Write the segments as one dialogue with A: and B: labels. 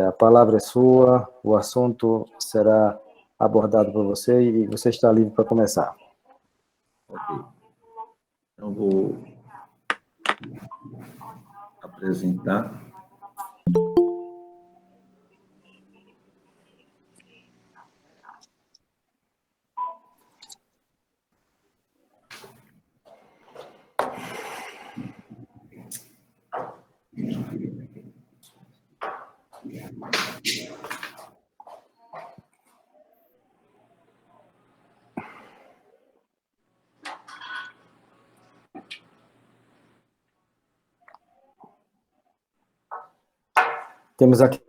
A: A palavra é sua, o assunto será abordado por você e você está livre para começar.
B: Ok. Então, vou apresentar.
A: Temos aqui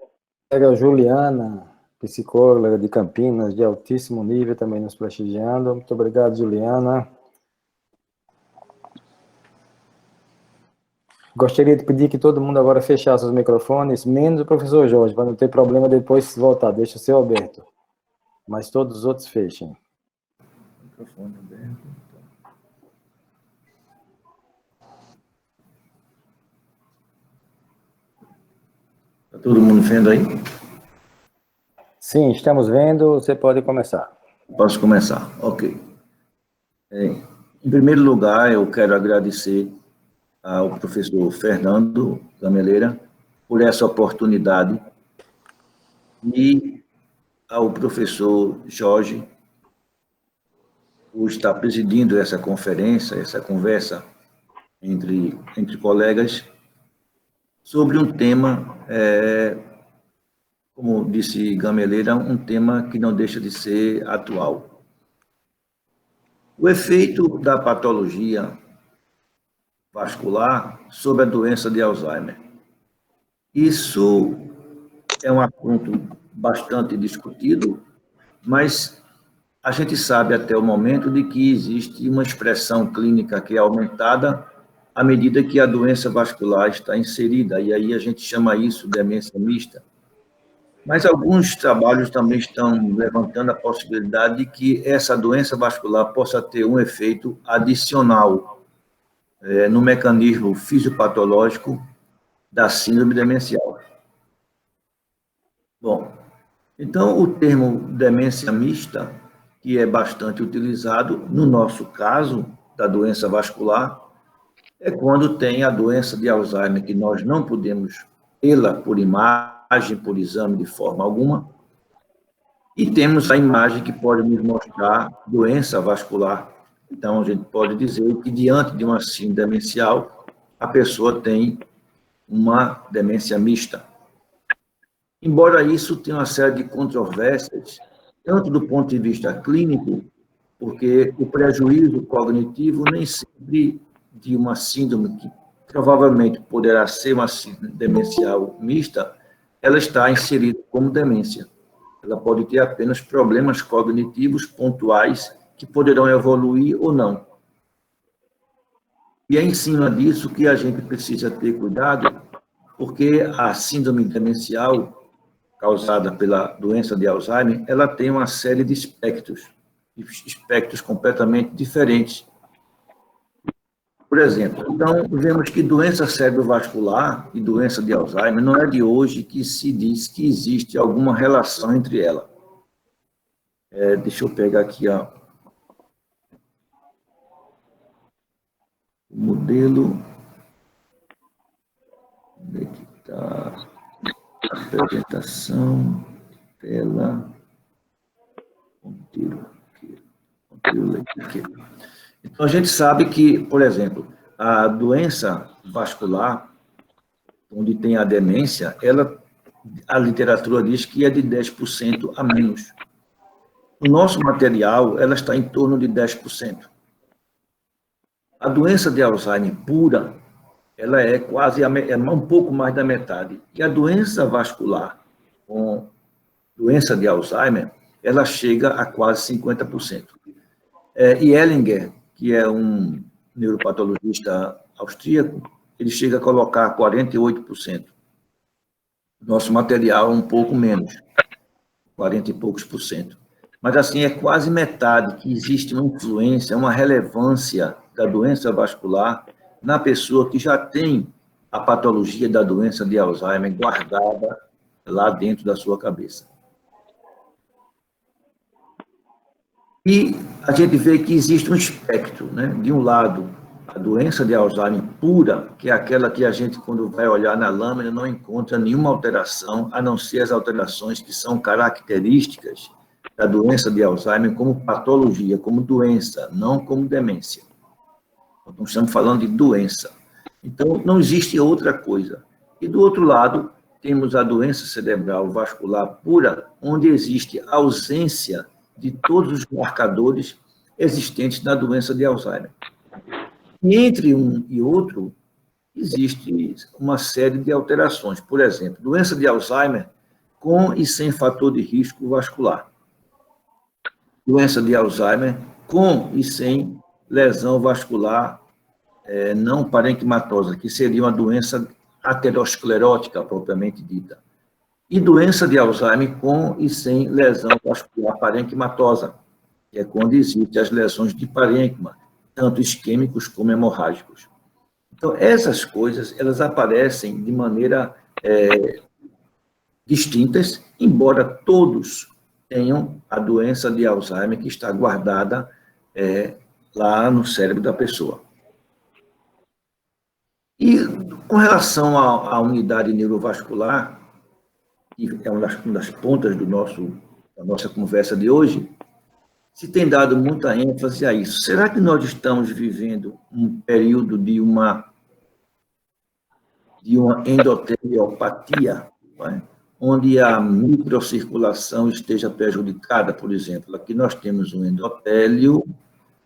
A: a Juliana, psicóloga de Campinas, de altíssimo nível, também nos prestigiando. Muito obrigado, Juliana. Gostaria de pedir que todo mundo agora fechasse os microfones, menos o professor Jorge, para não ter problema depois voltar. Deixa o seu aberto. Mas todos os outros fechem.
B: Microfone aberto. Está todo mundo vendo aí?
A: Sim, estamos vendo. Você pode começar.
B: Posso começar? Ok. Em primeiro lugar, eu quero agradecer ao professor Fernando Gameleira por essa oportunidade e ao professor Jorge por estar presidindo essa conferência, essa conversa entre colegas sobre um tema, como disse Gameleira, um tema que não deixa de ser atual. O efeito da patologia vascular sobre a doença de Alzheimer. Isso é um assunto bastante discutido, mas a gente sabe até o momento de que existe uma expressão clínica que é aumentada à medida que a doença vascular está inserida, e aí a gente chama isso de demência mista. Mas alguns trabalhos também estão levantando a possibilidade de que essa doença vascular possa ter um efeito adicional no mecanismo fisiopatológico da síndrome demencial. Bom, então o termo demência mista, que é bastante utilizado no nosso caso da doença vascular, é quando tem a doença de Alzheimer, que nós não podemos vê-la por imagem, por exame de forma alguma, e temos a imagem que pode nos mostrar doença vascular. Então, a gente pode dizer que, diante de uma síndrome demencial, a pessoa tem uma demência mista. Embora isso tenha uma série de controvérsias, tanto do ponto de vista clínico, porque o prejuízo cognitivo nem sempre de uma síndrome que provavelmente poderá ser uma síndrome demencial mista, ela está inserida como demência. Ela pode ter apenas problemas cognitivos pontuais que poderão evoluir ou não. E é em cima disso que a gente precisa ter cuidado, porque a síndrome demencial causada pela doença de Alzheimer, ela tem uma série de espectros completamente diferentes. Por exemplo, então, vemos que doença cerebrovascular e doença de Alzheimer não é de hoje que se diz que existe alguma relação entre elas. Deixa eu pegar aqui o modelo. Onde é que está? Apresentação, tela, conteúdo aqui. Então, a gente sabe que, por exemplo, a doença vascular, onde tem a demência, a literatura diz que é de 10% a menos. No nosso material, ela está em torno de 10%. A doença de Alzheimer pura, ela é quase um pouco mais da metade. E a doença vascular, com doença de Alzheimer, ela chega a quase 50%. E Ellinger, que é um neuropatologista austríaco, ele chega a colocar 48%. Nosso material é um pouco menos, 40 e poucos por cento. Mas, assim, é quase metade que existe uma influência, uma relevância da doença vascular na pessoa que já tem a patologia da doença de Alzheimer guardada lá dentro da sua cabeça. E a gente vê que existe um espectro, né? De um lado, a doença de Alzheimer pura, que é aquela que a gente, quando vai olhar na lâmina, não encontra nenhuma alteração, a não ser as alterações que são características da doença de Alzheimer como patologia, como doença, não como demência. Nós estamos falando de doença. Então, não existe outra coisa. E, do outro lado, temos a doença cerebral vascular pura, onde existe ausência de todos os marcadores existentes na doença de Alzheimer. E entre um e outro, existe uma série de alterações. Por exemplo, doença de Alzheimer com e sem fator de risco vascular. Doença de Alzheimer com e sem lesão vascular não parenquimatosa, que seria uma doença aterosclerótica, propriamente dita. E doença de Alzheimer com e sem lesão vascular parenquimatosa, que é quando existem as lesões de parênquima, tanto isquêmicos como hemorrágicos. Então, essas coisas, elas aparecem de maneira distintas, embora todos tenham a doença de Alzheimer que está guardada lá no cérebro da pessoa. E com relação à unidade neurovascular, que é uma das pontas da nossa conversa de hoje, se tem dado muita ênfase a isso. Será que nós estamos vivendo um período de uma endoteliopatia, né? Onde a microcirculação esteja prejudicada, por exemplo? Aqui nós temos um endotélio,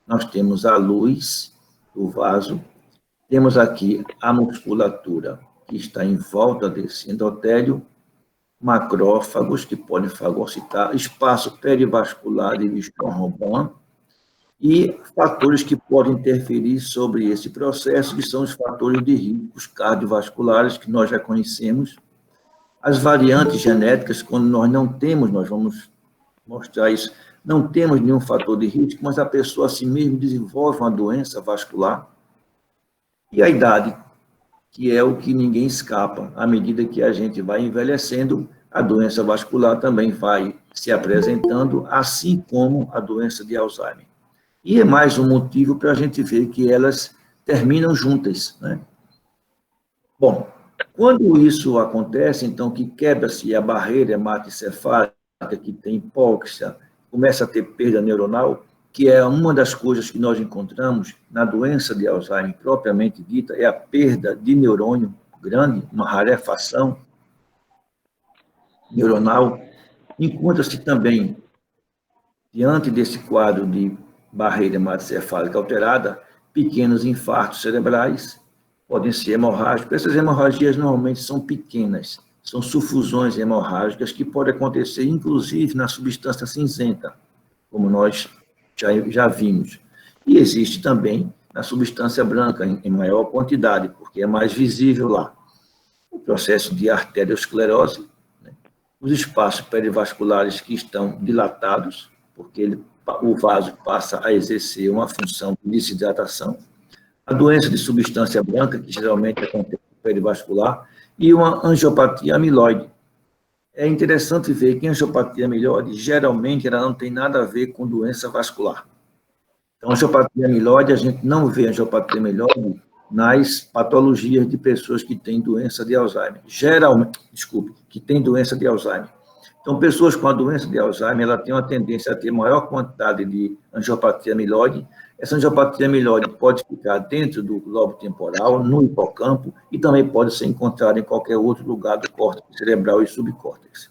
B: nós temos a luz do vaso, temos aqui a musculatura que está em volta desse endotélio, macrófagos que podem fagocitar, espaço perivascular de Liston-Robin e fatores que podem interferir sobre esse processo, que são os fatores de riscos cardiovasculares que nós já conhecemos. As variantes genéticas, quando nós não temos, nós vamos mostrar isso, não temos nenhum fator de risco, mas a pessoa assim mesmo desenvolve uma doença vascular. E a idade, que é o que ninguém escapa. À medida que a gente vai envelhecendo, a doença vascular também vai se apresentando, assim como a doença de Alzheimer. E é mais um motivo para a gente ver que elas terminam juntas, né? Bom, quando isso acontece, então, que quebra-se a barreira hematocefálica, que tem hipóxia, começa a ter perda neuronal, que é uma das coisas que nós encontramos na doença de Alzheimer propriamente dita, é a perda de neurônio grande, uma rarefação neuronal. Encontra-se também, diante desse quadro de barreira hematocefálica alterada, pequenos infartos cerebrais, podem ser hemorrágicos. Essas hemorragias normalmente são pequenas, são sufusões hemorrágicas que podem acontecer, inclusive, na substância cinzenta, como nós já vimos. E existe também na substância branca, em maior quantidade, porque é mais visível lá. O processo de arteriosclerose, né? Os espaços perivasculares que estão dilatados, porque o vaso passa a exercer uma função de desidratação. A doença de substância branca, que geralmente acontece no perivascular, e uma angiopatia amiloide. É interessante ver que a angiopatia amiloide, geralmente, ela não tem nada a ver com doença vascular. Então, a angiopatia amiloide, a gente não vê a angiopatia amiloide nas patologias de pessoas que têm doença de Alzheimer. Que têm doença de Alzheimer. Então, pessoas com a doença de Alzheimer, ela tem uma tendência a ter maior quantidade de angiopatia amiloide. Essa angiopatia amiloide pode ficar dentro do lobo temporal, no hipocampo, e também pode ser encontrada em qualquer outro lugar do córtex cerebral e subcórtex.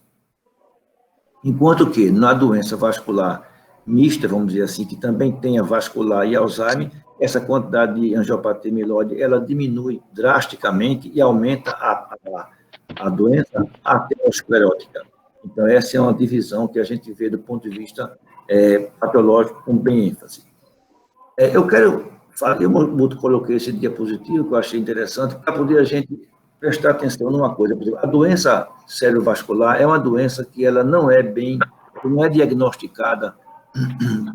B: Enquanto que, na doença vascular mista, vamos dizer assim, que também tem a vascular e Alzheimer, essa quantidade de angiopatia amiloide, ela diminui drasticamente e aumenta a doença aterosclerótica. Então, essa é uma divisão que a gente vê do ponto de vista patológico com bem ênfase. Eu coloquei esse diapositivo, que eu achei interessante, para poder a gente prestar atenção numa coisa. Por exemplo, a doença cerebrovascular é uma doença que ela não é diagnosticada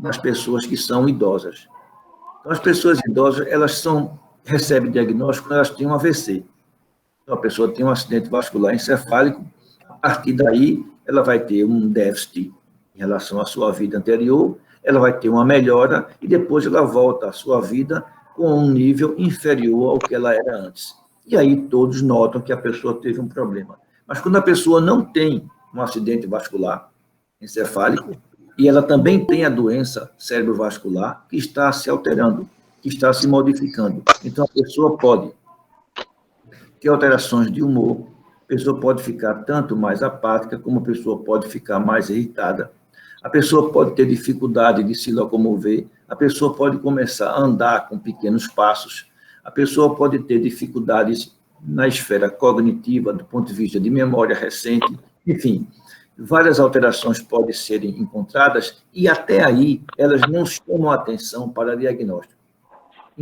B: nas pessoas que são idosas. Então, as pessoas idosas, elas recebem diagnóstico quando elas têm um AVC. Então, a pessoa tem um acidente vascular encefálico, partir daí, ela vai ter um déficit em relação à sua vida anterior, ela vai ter uma melhora e depois ela volta à sua vida com um nível inferior ao que ela era antes. E aí todos notam que a pessoa teve um problema. Mas quando a pessoa não tem um acidente vascular encefálico, e ela também tem a doença cerebrovascular que está se alterando, que está se modificando. Então, a pessoa pode ter alterações de humor, a pessoa pode ficar tanto mais apática, como a pessoa pode ficar mais irritada, a pessoa pode ter dificuldade de se locomover, a pessoa pode começar a andar com pequenos passos, a pessoa pode ter dificuldades na esfera cognitiva, do ponto de vista de memória recente, enfim, várias alterações podem ser encontradas e até aí elas não chamam atenção para diagnóstico.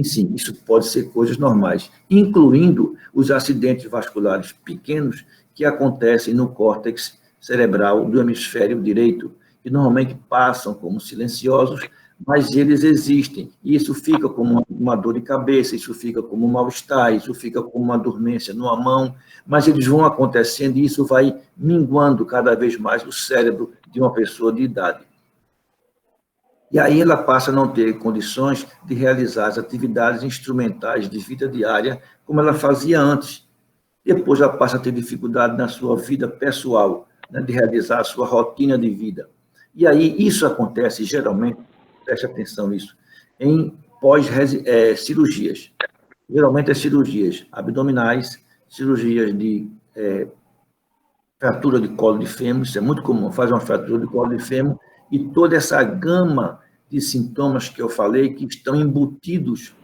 B: Sim, isso pode ser coisas normais, incluindo os acidentes vasculares pequenos que acontecem no córtex cerebral do hemisfério direito, que normalmente passam como silenciosos, mas eles existem. E isso fica como uma dor de cabeça, isso fica como um mal-estar, isso fica como uma dormência numa mão, mas eles vão acontecendo e isso vai minguando cada vez mais o cérebro de uma pessoa de idade. E aí ela passa a não ter condições de realizar as atividades instrumentais de vida diária como ela fazia antes. Depois ela passa a ter dificuldade na sua vida pessoal, né, de realizar a sua rotina de vida. E aí isso acontece geralmente, preste atenção nisso, em pós-cirurgias. Geralmente é cirurgias abdominais, cirurgias de fratura de colo de fêmur, isso é muito comum, faz uma fratura de colo de fêmur, e toda essa gama de sintomas que eu falei, que estão embutidos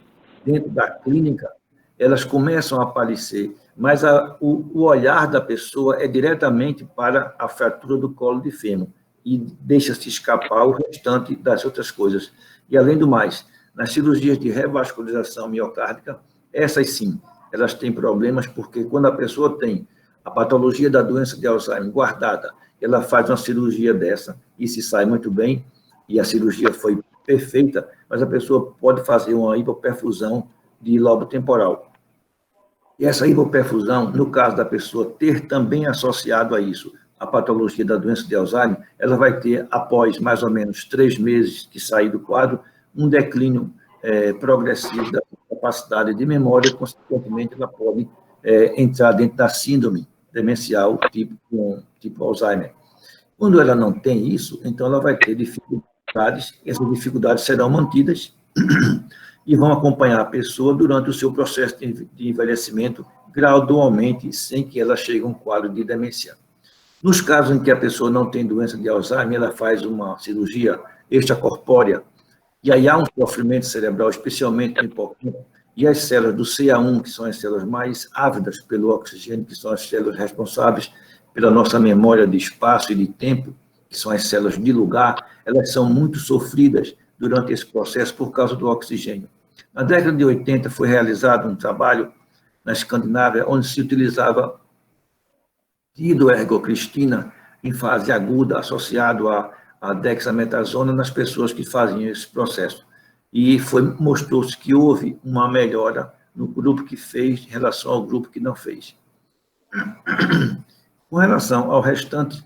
B: dentro da clínica, elas começam a aparecer, mas o olhar da pessoa é diretamente para a fratura do colo de fêmur, e deixa-se escapar o restante das outras coisas. E, além do mais, nas cirurgias de revascularização miocárdica, essas sim, elas têm problemas, porque quando a pessoa tem a patologia da doença de Alzheimer guardada, ela faz uma cirurgia dessa e se sai muito bem, e a cirurgia foi perfeita, mas a pessoa pode fazer uma hipoperfusão de lobo temporal. E essa hipoperfusão, no caso da pessoa ter também associado a isso a patologia da doença de Alzheimer, ela vai ter, após mais ou menos 3 meses de sair do quadro, um declínio progressivo da capacidade de memória, consequentemente ela pode entrar dentro da síndrome demencial tipo Alzheimer. Quando ela não tem isso, então ela vai ter dificuldades, essas dificuldades serão mantidas e vão acompanhar a pessoa durante o seu processo de envelhecimento gradualmente, sem que ela chegue a um quadro de demência. Nos casos em que a pessoa não tem doença de Alzheimer, ela faz uma cirurgia extracorpórea, e aí há um sofrimento cerebral, especialmente no hipocampo, e as células do CA1, que são as células mais ávidas pelo oxigênio, que são as células responsáveis pela nossa memória de espaço e de tempo, que são as células de lugar, elas são muito sofridas durante esse processo por causa do oxigênio. Na década de 80 foi realizado um trabalho na Escandinávia, onde se utilizava dihidroergocristina em fase aguda, associado a dexametasona nas pessoas que faziam esse processo. E mostrou-se que houve uma melhora no grupo que fez em relação ao grupo que não fez. Com relação ao restante,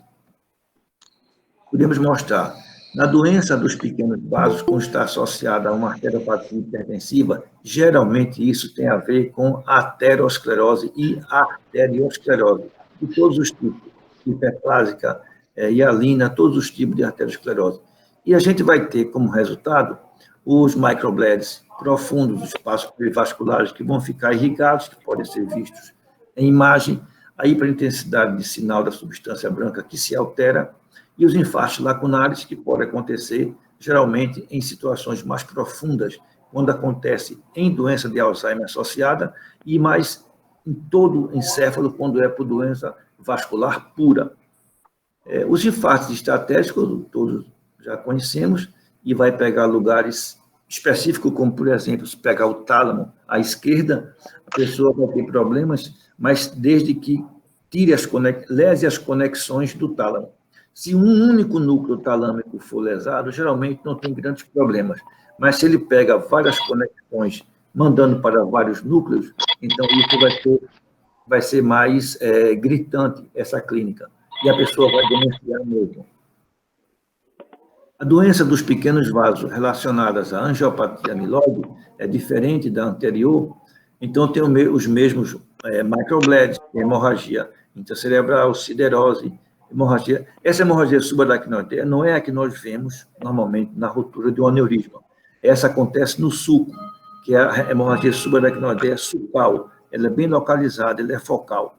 B: podemos mostrar, na doença dos pequenos vasos, quando está associada a uma arteriopatia hipertensiva, geralmente isso tem a ver com aterosclerose e arteriosclerose, de todos os tipos, hiperplásica, hialina, todos os tipos de arteriosclerose. E a gente vai ter como resultado os microbleeds profundos, os espaços perivasculares que vão ficar irrigados, que podem ser vistos em imagem, a hiperintensidade de sinal da substância branca que se altera, e os infartos lacunares, que podem acontecer geralmente em situações mais profundas, quando acontece em doença de Alzheimer associada, e mais em todo o encéfalo, quando é por doença vascular pura. Os infartos estratégicos, todos já conhecemos, e vai pegar lugares específicos, como, por exemplo, se pegar o tálamo à esquerda, a pessoa vai ter problemas, mas desde que lese as conexões do tálamo. Se um único núcleo talâmico for lesado, geralmente não tem grandes problemas, mas se ele pega várias conexões, mandando para vários núcleos, então isso vai ser mais gritante, essa clínica. e a pessoa vai denunciar mesmo. A doença dos pequenos vasos relacionadas à angiopatia amiloide é diferente da anterior, então tem os mesmos microbleeds, hemorragia intracerebral, siderose, hemorragia. Essa hemorragia subaracnoidea não é a que nós vemos normalmente na ruptura de um aneurisma. Essa acontece no sulco, que é a hemorragia subaracnoidea sulcal. Ela é bem localizada, ela é focal.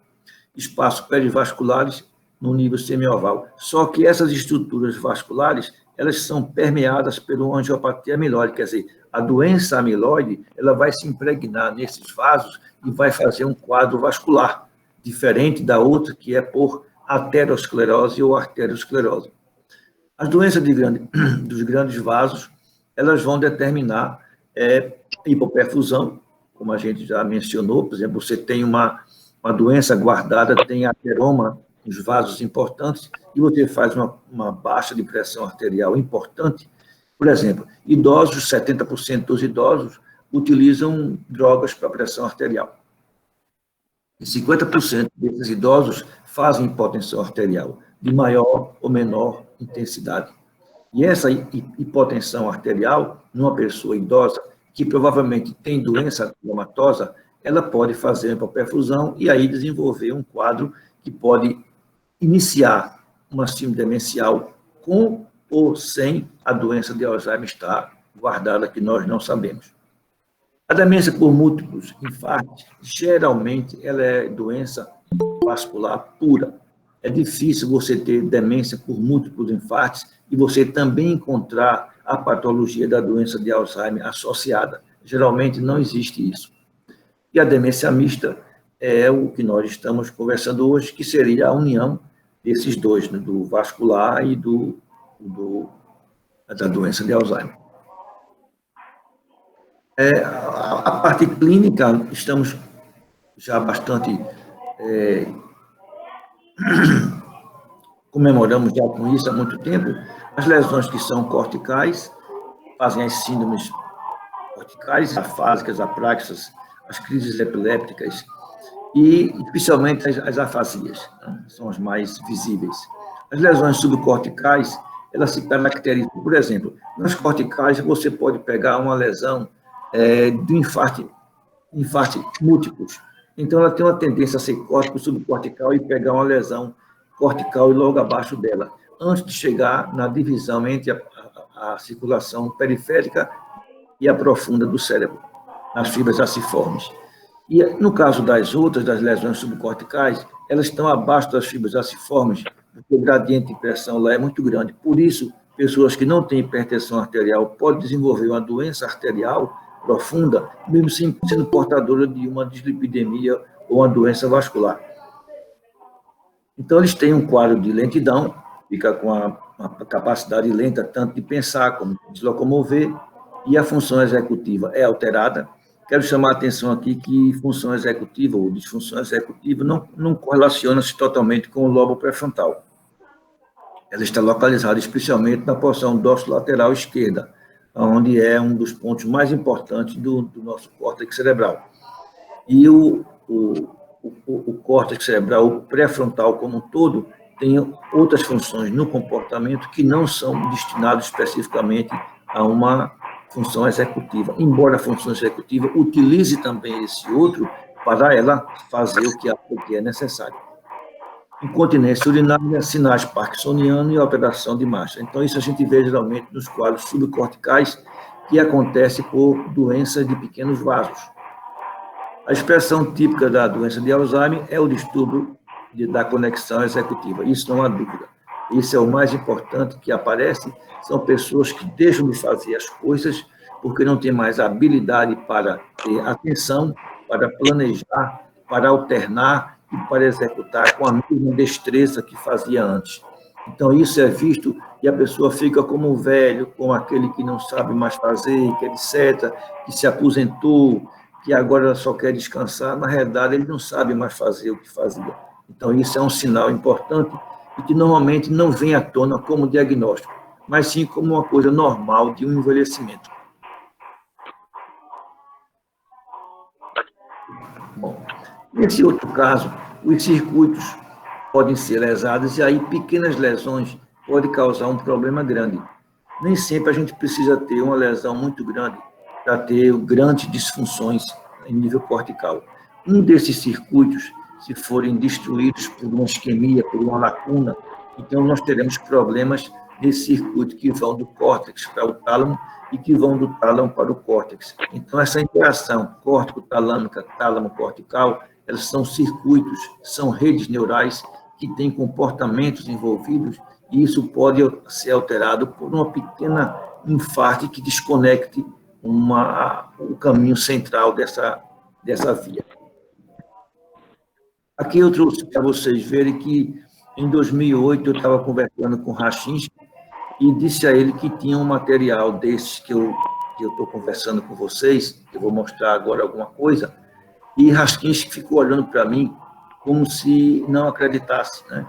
B: Espaços perivasculares no nível semioval. Só que essas estruturas vasculares, elas são permeadas pela angiopatia amiloide, quer dizer, a doença amiloide, ela vai se impregnar nesses vasos e vai fazer um quadro vascular, diferente da outra, que é por aterosclerose ou arteriosclerose. As doenças dos grandes vasos, elas vão determinar hipoperfusão, como a gente já mencionou, por exemplo, você tem uma doença guardada, tem ateroma nos vasos importantes, e você faz uma baixa de pressão arterial importante. Por exemplo, idosos, 70% dos idosos utilizam drogas para pressão arterial. E 50% desses idosos fazem hipotensão arterial, de maior ou menor intensidade. E essa hipotensão arterial, numa pessoa idosa, que provavelmente tem doença reumatosa, ela pode fazer hipoperfusão e aí desenvolver um quadro que pode iniciar uma síndrome demencial com ou sem a doença de Alzheimer estar guardada, que nós não sabemos. A demência por múltiplos infartos, geralmente, ela é doença vascular pura. É difícil você ter demência por múltiplos infartos e você também encontrar a patologia da doença de Alzheimer associada. Geralmente não existe isso. E a demência mista é o que nós estamos conversando hoje, que seria a união desses dois, né, do vascular e da doença de Alzheimer. A parte clínica, estamos já bastante... comemoramos já com isso há muito tempo, as lesões que são corticais, fazem as síndromes corticais, afásicas, apráxicas, as crises epilépticas e, especialmente, as afasias, né? São as mais visíveis. As lesões subcorticais, elas se caracterizam, por exemplo, nas corticais você pode pegar uma lesão de infarto múltiplos. Então, ela tem uma tendência a ser córtico subcortical e pegar uma lesão cortical e logo abaixo dela, antes de chegar na divisão entre a circulação periférica e a profunda do cérebro, nas fibras aciformes. E no caso das outras, das lesões subcorticais, elas estão abaixo das fibras aciformes, porque o gradiente de pressão lá é muito grande. Por isso, pessoas que não têm hipertensão arterial podem desenvolver uma doença arterial profunda, mesmo sendo portadora de uma dislipidemia ou uma doença vascular. Então, eles têm um quadro de lentidão, fica com a capacidade lenta tanto de pensar como de se locomover, e a função executiva é alterada. Quero chamar a atenção aqui que função executiva ou disfunção executiva não correlaciona-se totalmente com o lobo pré-frontal. Ela está localizada especialmente na porção dorsolateral esquerda, onde é um dos pontos mais importantes do nosso córtex cerebral. E o córtex cerebral, o pré-frontal como um todo, tem outras funções no comportamento que não são destinadas especificamente a uma função executiva, embora a função executiva utilize também esse outro para ela fazer o que é necessário. Incontinência urinária, sinais parkinsonianos e alteração de marcha. Então, isso a gente vê geralmente nos quadros subcorticais, que acontece por doenças de pequenos vasos. A expressão típica da doença de Alzheimer é o distúrbio da conexão executiva, isso não há dúvida. Isso é o mais importante que aparece, são pessoas que deixam de fazer as coisas porque não têm mais habilidade para ter atenção, para planejar, para alternar e para executar com a mesma destreza que fazia antes. Então, isso é visto e a pessoa fica como um velho, como aquele que não sabe mais fazer, que etc., que se aposentou, que agora só quer descansar. Na realidade, ele não sabe mais fazer o que fazia. Então, isso é um sinal importante e que normalmente não vem à tona como diagnóstico, mas sim como uma coisa normal de um envelhecimento. Bom, nesse outro caso, os circuitos podem ser lesadas, e aí pequenas lesões podem causar um problema grande. Nem sempre a gente precisa ter uma lesão muito grande para ter grandes disfunções em nível cortical. Um desses circuitos, se forem destruídos por uma isquemia, por uma lacuna, então nós teremos problemas nesse circuito que vão do córtex para o tálamo e que vão do tálamo para o córtex. Então, essa interação córtico-talâmica, tálamo-cortical, elas são circuitos, são redes neurais que têm comportamentos envolvidos, e isso pode ser alterado por uma pequena infarto que desconecte o caminho central dessa via. Aqui eu trouxe para vocês verem que, em 2008, eu estava conversando com o Rachinski e disse a ele que tinha um material desses que eu estou conversando com vocês, que eu vou mostrar agora alguma coisa, e Rachinski ficou olhando para mim como se não acreditasse, né?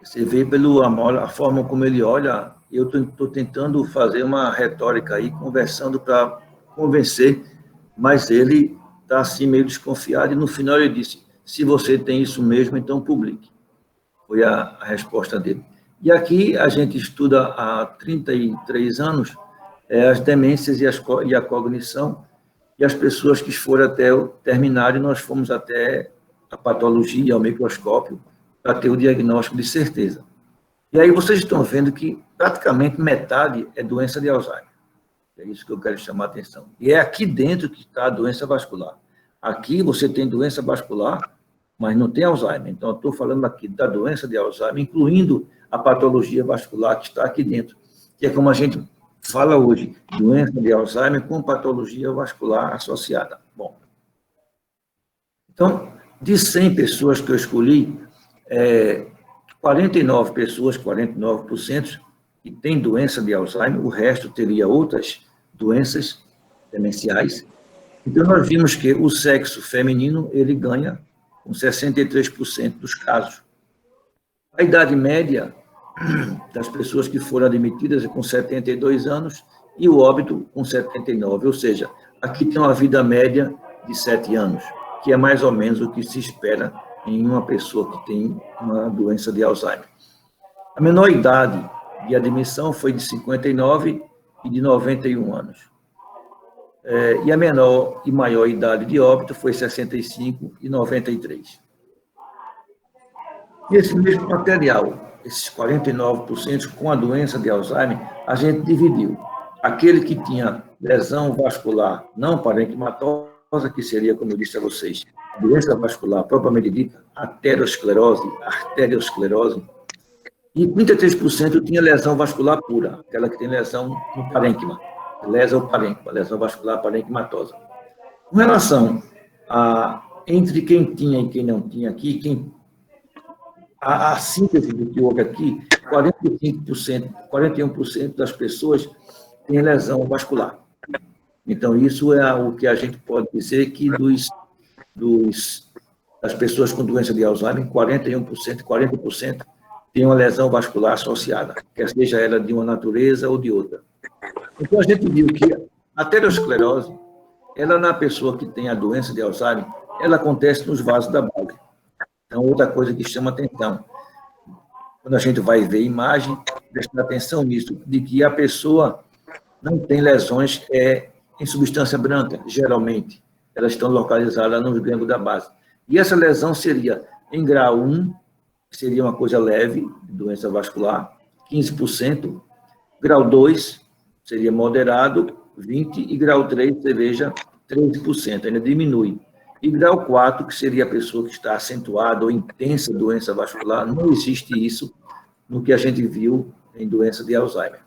B: Você vê pela forma como ele olha, eu estou tentando fazer uma retórica aí, conversando para convencer, mas ele está assim meio desconfiado, e no final ele disse: se você tem isso mesmo, então publique. Foi a resposta dele. E aqui a gente estuda há 33 anos as demências e a cognição, e as pessoas que foram até o terminário, nós fomos até a patologia, ao microscópio, para ter o diagnóstico de certeza. E aí vocês estão vendo que praticamente metade é doença de Alzheimer. É isso que eu quero chamar a atenção. E é aqui dentro que está a doença vascular. Aqui você tem doença vascular, mas não tem Alzheimer. Então, eu estou falando aqui da doença de Alzheimer, incluindo a patologia vascular que está aqui dentro, que é como a gente fala hoje, doença de Alzheimer com patologia vascular associada. Bom, então, de 100 pessoas que eu escolhi, 49 pessoas, 49%, que têm doença de Alzheimer, o resto teria outras doenças demenciais. Então, nós vimos que o sexo feminino, ele ganha com 63% dos casos. A idade média das pessoas que foram admitidas é com 72 anos e o óbito com 79, ou seja, aqui tem uma vida média de 7 anos, que é mais ou menos o que se espera em uma pessoa que tem uma doença de Alzheimer. A menor idade de admissão foi de 59 e de 91 anos. E a menor e maior idade de óbito foi 65 e 93. E esse mesmo material, esses 49% com a doença de Alzheimer, a gente dividiu. Aquele que tinha lesão vascular não parenquimatosa, que seria, como eu disse a vocês, doença vascular propriamente dita, arteriosclerose, e 33% tinha lesão vascular pura, aquela que tem lesão no parênquima, lesão vascular parenquimatosa. Com relação entre quem tinha e quem não tinha aqui, a síntese do que houve aqui, 41% das pessoas têm lesão vascular. Então, isso é o que a gente pode dizer que das pessoas com doença de Alzheimer, 40% tem uma lesão vascular associada, quer seja ela de uma natureza ou de outra. Então, a gente viu que a arteriosclerose, ela na pessoa que tem a doença de Alzheimer, ela acontece nos vasos da base. Então, outra coisa que chama atenção, quando a gente vai ver imagem, prestar atenção nisso, de que a pessoa não tem lesões em substância branca, geralmente. Elas estão localizadas nos gânglios da base. E essa lesão seria em grau 1, seria uma coisa leve, doença vascular, 15%. Grau 2 seria moderado, 20%. E grau 3, você veja, 13%, ainda diminui. E grau 4, que seria a pessoa que está acentuada ou intensa doença vascular, não existe isso no que a gente viu em doença de Alzheimer.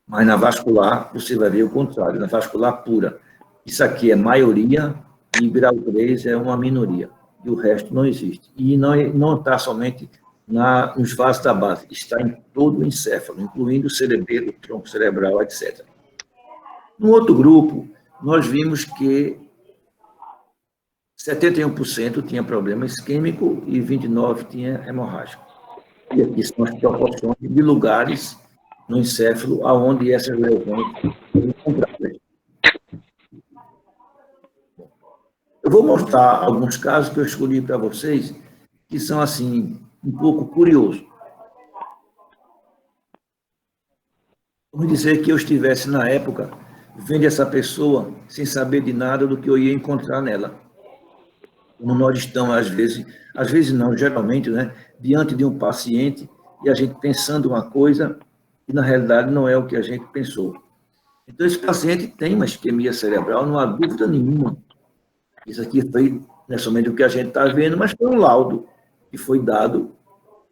B: Mas na vascular, você vai ver o contrário, na vascular pura. Isso aqui é maioria e grau 3 é uma minoria. E o resto não existe. E não está somente nos vasos da base, está em todo o encéfalo, incluindo o cerebelo, o tronco cerebral, etc. No outro grupo, nós vimos que 71% tinha problema isquêmico e 29% tinha hemorrágico. E aqui são as proporções de lugares no encéfalo aonde essas lesões foram encontradas. Eu vou mostrar alguns casos que eu escolhi para vocês, que são, assim, um pouco curiosos. Vamos dizer que eu estivesse, na época, vendo essa pessoa sem saber de nada do que eu ia encontrar nela. Como nós estamos, às vezes não, geralmente, né, diante de um paciente e a gente pensando uma coisa que, na realidade, não é o que a gente pensou. Então, esse paciente tem uma isquemia cerebral, não há dúvida nenhuma. Isso aqui foi, não é somente o que a gente está vendo, mas foi um laudo que foi dado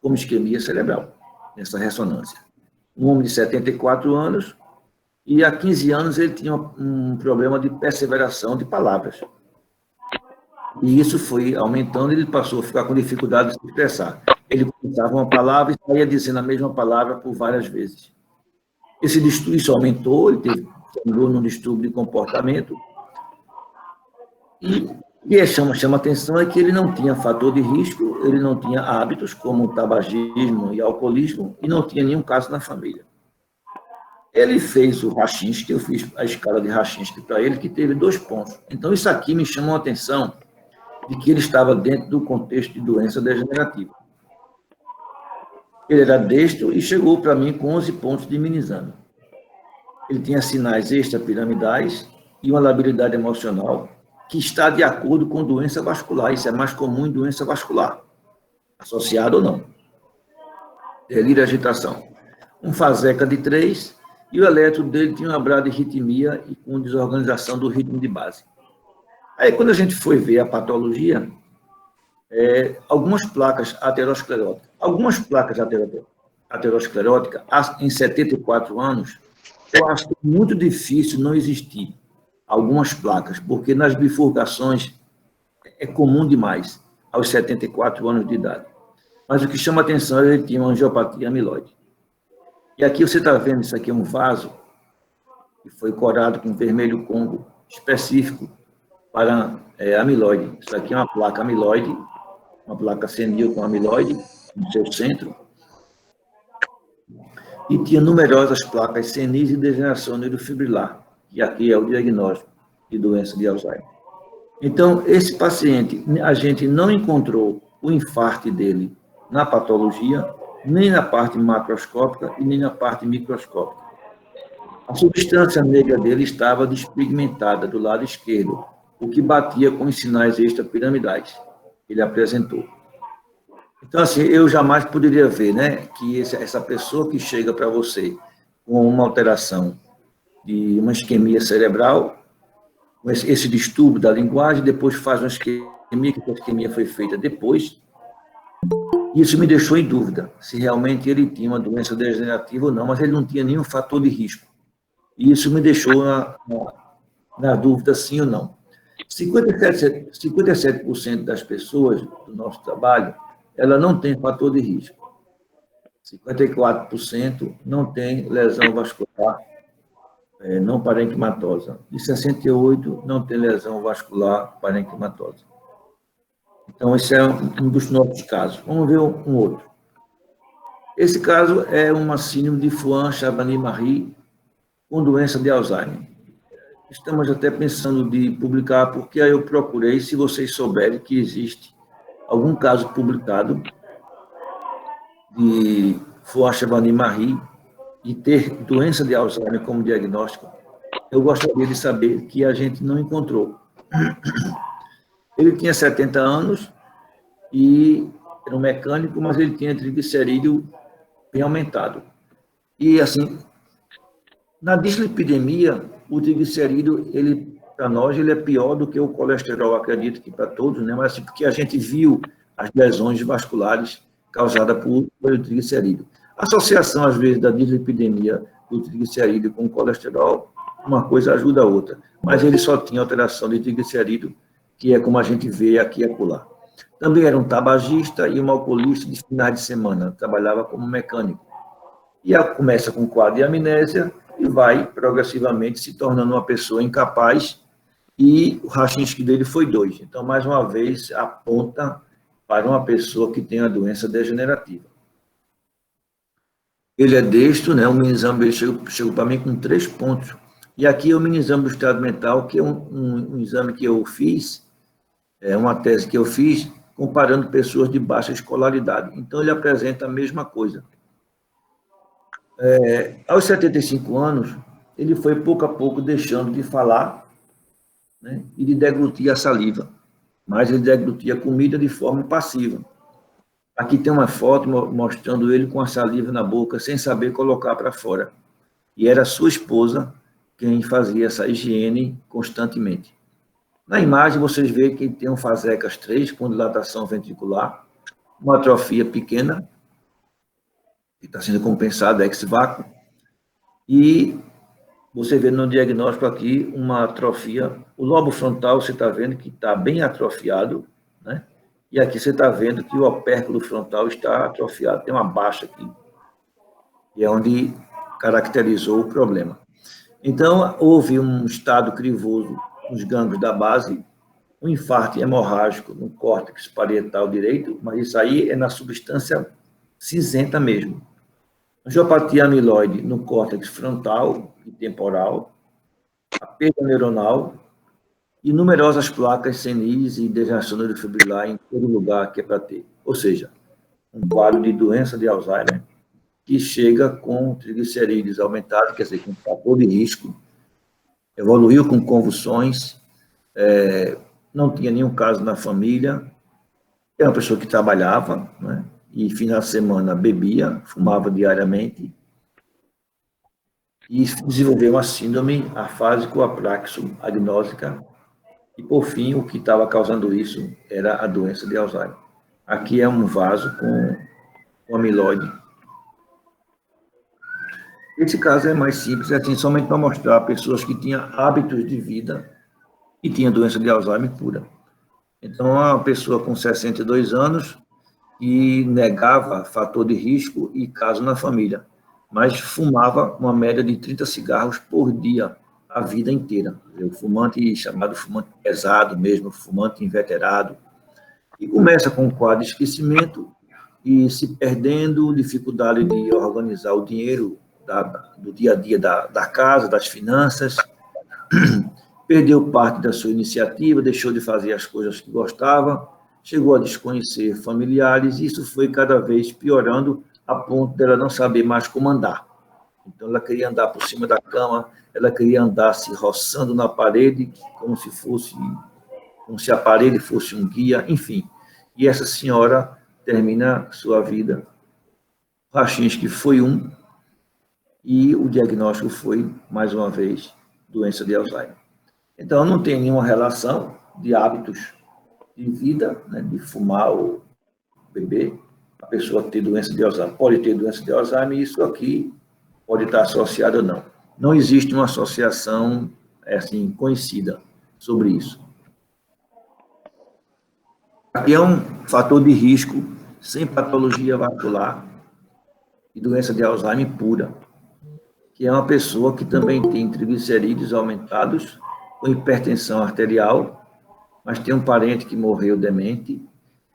B: como isquemia cerebral, nessa ressonância. Um homem de 74 anos, e há 15 anos ele tinha um problema de perseveração de palavras. E isso foi aumentando, ele passou a ficar com dificuldade de se expressar. Ele começava uma palavra e saía dizendo a mesma palavra por várias vezes. Isso aumentou, ele terminou num distúrbio de comportamento. E o que chama atenção é que ele não tinha fator de risco, ele não tinha hábitos como tabagismo e alcoolismo, e não tinha nenhum caso na família. Ele fez o Rachinski, eu fiz a escala de Rachinski para ele, que teve 2 pontos. Então, isso aqui me chamou a atenção de que ele estava dentro do contexto de doença degenerativa. Ele era destro e chegou para mim com 11 pontos de mini-exame. Ele tinha sinais extrapiramidais e uma labilidade emocional que está de acordo com doença vascular. Isso é mais comum em doença vascular, associado ou não. Delírio e agitação. Um Faseca de 3 e o eletro dele tinha uma bradiarritmia e com desorganização do ritmo de base. Aí, quando a gente foi ver a patologia, algumas placas ateroscleróticas, em 74 anos, eu acho que é muito difícil não existir algumas placas, porque nas bifurcações é comum demais, aos 74 anos de idade. Mas o que chama atenção é que ele tinha uma angiopatia amiloide. E aqui você está vendo, isso aqui é um vaso que foi corado com vermelho Congo específico para amiloide. Isso aqui é uma placa amiloide, uma placa senil com amiloide no seu centro. E tinha numerosas placas senis e degeneração neurofibrilar, que aqui é o diagnóstico de doença de Alzheimer. Então, esse paciente, a gente não encontrou o infarto dele na patologia, nem na parte macroscópica e nem na parte microscópica. A substância negra dele estava despigmentada do lado esquerdo, o que batia com os sinais extrapiramidais que ele apresentou. Então, assim, eu jamais poderia ver, né, que essa pessoa que chega para você com uma alteração de uma isquemia cerebral, esse distúrbio da linguagem, depois faz uma isquemia, que a isquemia foi feita depois. Isso me deixou em dúvida se realmente ele tinha uma doença degenerativa ou não, mas ele não tinha nenhum fator de risco. E isso me deixou na dúvida sim ou não. 57% das pessoas do nosso trabalho, ela não tem fator de risco. 54% não tem lesão vascular não parenquimatosa. E 68% não tem lesão vascular parenquimatosa. Então, esse é um dos nossos casos. Vamos ver um outro. Esse caso é uma síndrome de Fuan-Chabani-Marie com doença de Alzheimer. Estamos até pensando de publicar, porque aí eu procurei, se vocês souberem que existe algum caso publicado de Fuan-Chabani-Marie e ter doença de Alzheimer como diagnóstico, eu gostaria de saber que a gente não encontrou. Ele tinha 70 anos e era um mecânico, mas ele tinha triglicerídeo bem aumentado. E, assim, na dislipidemia, o triglicerídeo, para nós, ele é pior do que o colesterol, acredito que para todos, né? Mas porque a gente viu as lesões vasculares causadas pelo triglicerídeo. A associação, às vezes, da dislipidemia do triglicerídeo com o colesterol, uma coisa ajuda a outra. Mas ele só tinha alteração de triglicerídeo, que é como a gente vê aqui e acolá. Também era um tabagista e um alcoolista de finais de semana, trabalhava como mecânico. E começa com quadro de amnésia e vai progressivamente se tornando uma pessoa incapaz, e o Rachinski dele foi 2. Então, mais uma vez, aponta para uma pessoa que tem a doença degenerativa. Ele é destro, né? O mini-exame dele chegou para mim com 3 pontos. E aqui é o mini-exame do estado mental, que é um exame que eu fiz, uma tese que eu fiz comparando pessoas de baixa escolaridade. Então, ele apresenta a mesma coisa. Aos 75 anos, ele foi pouco a pouco deixando de falar, né, e de deglutir a saliva, mas ele deglutia a comida de forma passiva. Aqui tem uma foto mostrando ele com a saliva na boca, sem saber colocar para fora. E era sua esposa quem fazia essa higiene constantemente. Na imagem, vocês veem que tem um Fasecas 3 com dilatação ventricular, uma atrofia pequena, que está sendo compensada ex-vácuo, e você vê no diagnóstico aqui uma atrofia, o lobo frontal você está vendo que está bem atrofiado, né? E aqui você está vendo que o opérculo frontal está atrofiado, tem uma baixa aqui, e é onde caracterizou o problema. Então, houve um estado crivoso nos gânglios da base, um infarto hemorrágico no córtex parietal direito, mas isso aí é na substância cinzenta mesmo. Angiopatia amiloide no córtex frontal e temporal, a perda neuronal e numerosas placas senis e degeneração neurofibrilar em todo lugar que é para ter. Ou seja, um quadro de doença de Alzheimer que chega com triglicerídeos aumentados, quer dizer, com fator de risco, evoluiu com convulsões, não tinha nenhum caso na família, é uma pessoa que trabalhava, né, e final de semana bebia, fumava diariamente, e desenvolveu uma síndrome afásico-apraxo-agnósica, e, por fim, o que estava causando isso era a doença de Alzheimer. Aqui é um vaso com amiloide. Esse caso é mais simples, é assim, somente para mostrar pessoas que tinham hábitos de vida e tinham doença de Alzheimer pura. Então, uma pessoa com 62 anos que negava fator de risco e caso na família, mas fumava uma média de 30 cigarros por dia, a vida inteira. O fumante chamado fumante pesado mesmo, fumante inveterado, e começa com um quadro de esquecimento e se perdendo, dificuldade de organizar o dinheiro do dia a dia da casa, das finanças, perdeu parte da sua iniciativa, deixou de fazer as coisas que gostava, chegou a desconhecer familiares, e isso foi cada vez piorando, a ponto dela não saber mais como andar. Então, ela queria andar por cima da cama, ela queria andar se roçando na parede, como se a parede fosse um guia, enfim. E essa senhora termina sua vida. Rachinski foi um, e o diagnóstico foi, mais uma vez, doença de Alzheimer. Então, não tem nenhuma relação de hábitos de vida, né, de fumar ou beber, a pessoa ter doença de Alzheimer, pode ter doença de Alzheimer, e isso aqui pode estar associado ou não. Não existe uma associação assim, conhecida sobre isso. Aqui é um fator de risco sem patologia vascular e doença de Alzheimer pura, que é uma pessoa que também tem triglicerídeos aumentados, com hipertensão arterial, mas tem um parente que morreu demente,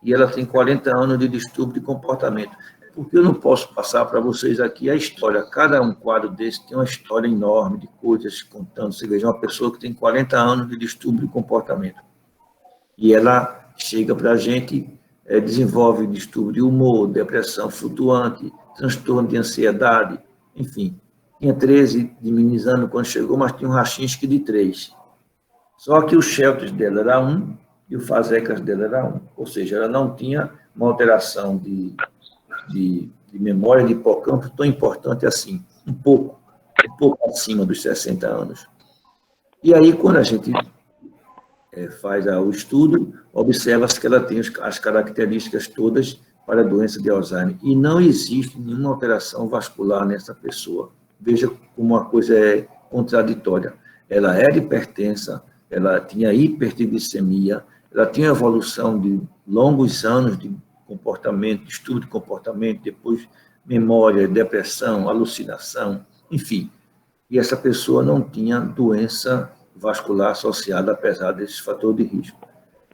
B: e ela tem 40 anos de distúrbio de comportamento. Porque eu não posso passar para vocês aqui a história. Cada um quadro desse tem uma história enorme de coisas contando. Você veja, uma pessoa que tem 40 anos de distúrbio de comportamento. E ela chega para a gente, desenvolve distúrbio de humor, depressão flutuante, transtorno de ansiedade, enfim. Tinha 13 de meninos quando chegou, mas tinha um Rachinski de 3. Só que o Shelters dela era 1 e o Fasecas dela era 1. Ou seja, ela não tinha uma alteração de memória de hipocampo tão importante assim, um pouco acima dos 60 anos. E aí, quando a gente faz o estudo, observa-se que ela tem as características todas para a doença de Alzheimer, e não existe nenhuma alteração vascular nessa pessoa. Veja como uma coisa é contraditória. Ela era hipertensa, ela tinha hipertriglicemia, ela tinha evolução de longos anos de comportamento, estudo de comportamento, depois memória, depressão, alucinação, enfim. E essa pessoa não tinha doença vascular associada, apesar desse fator de risco.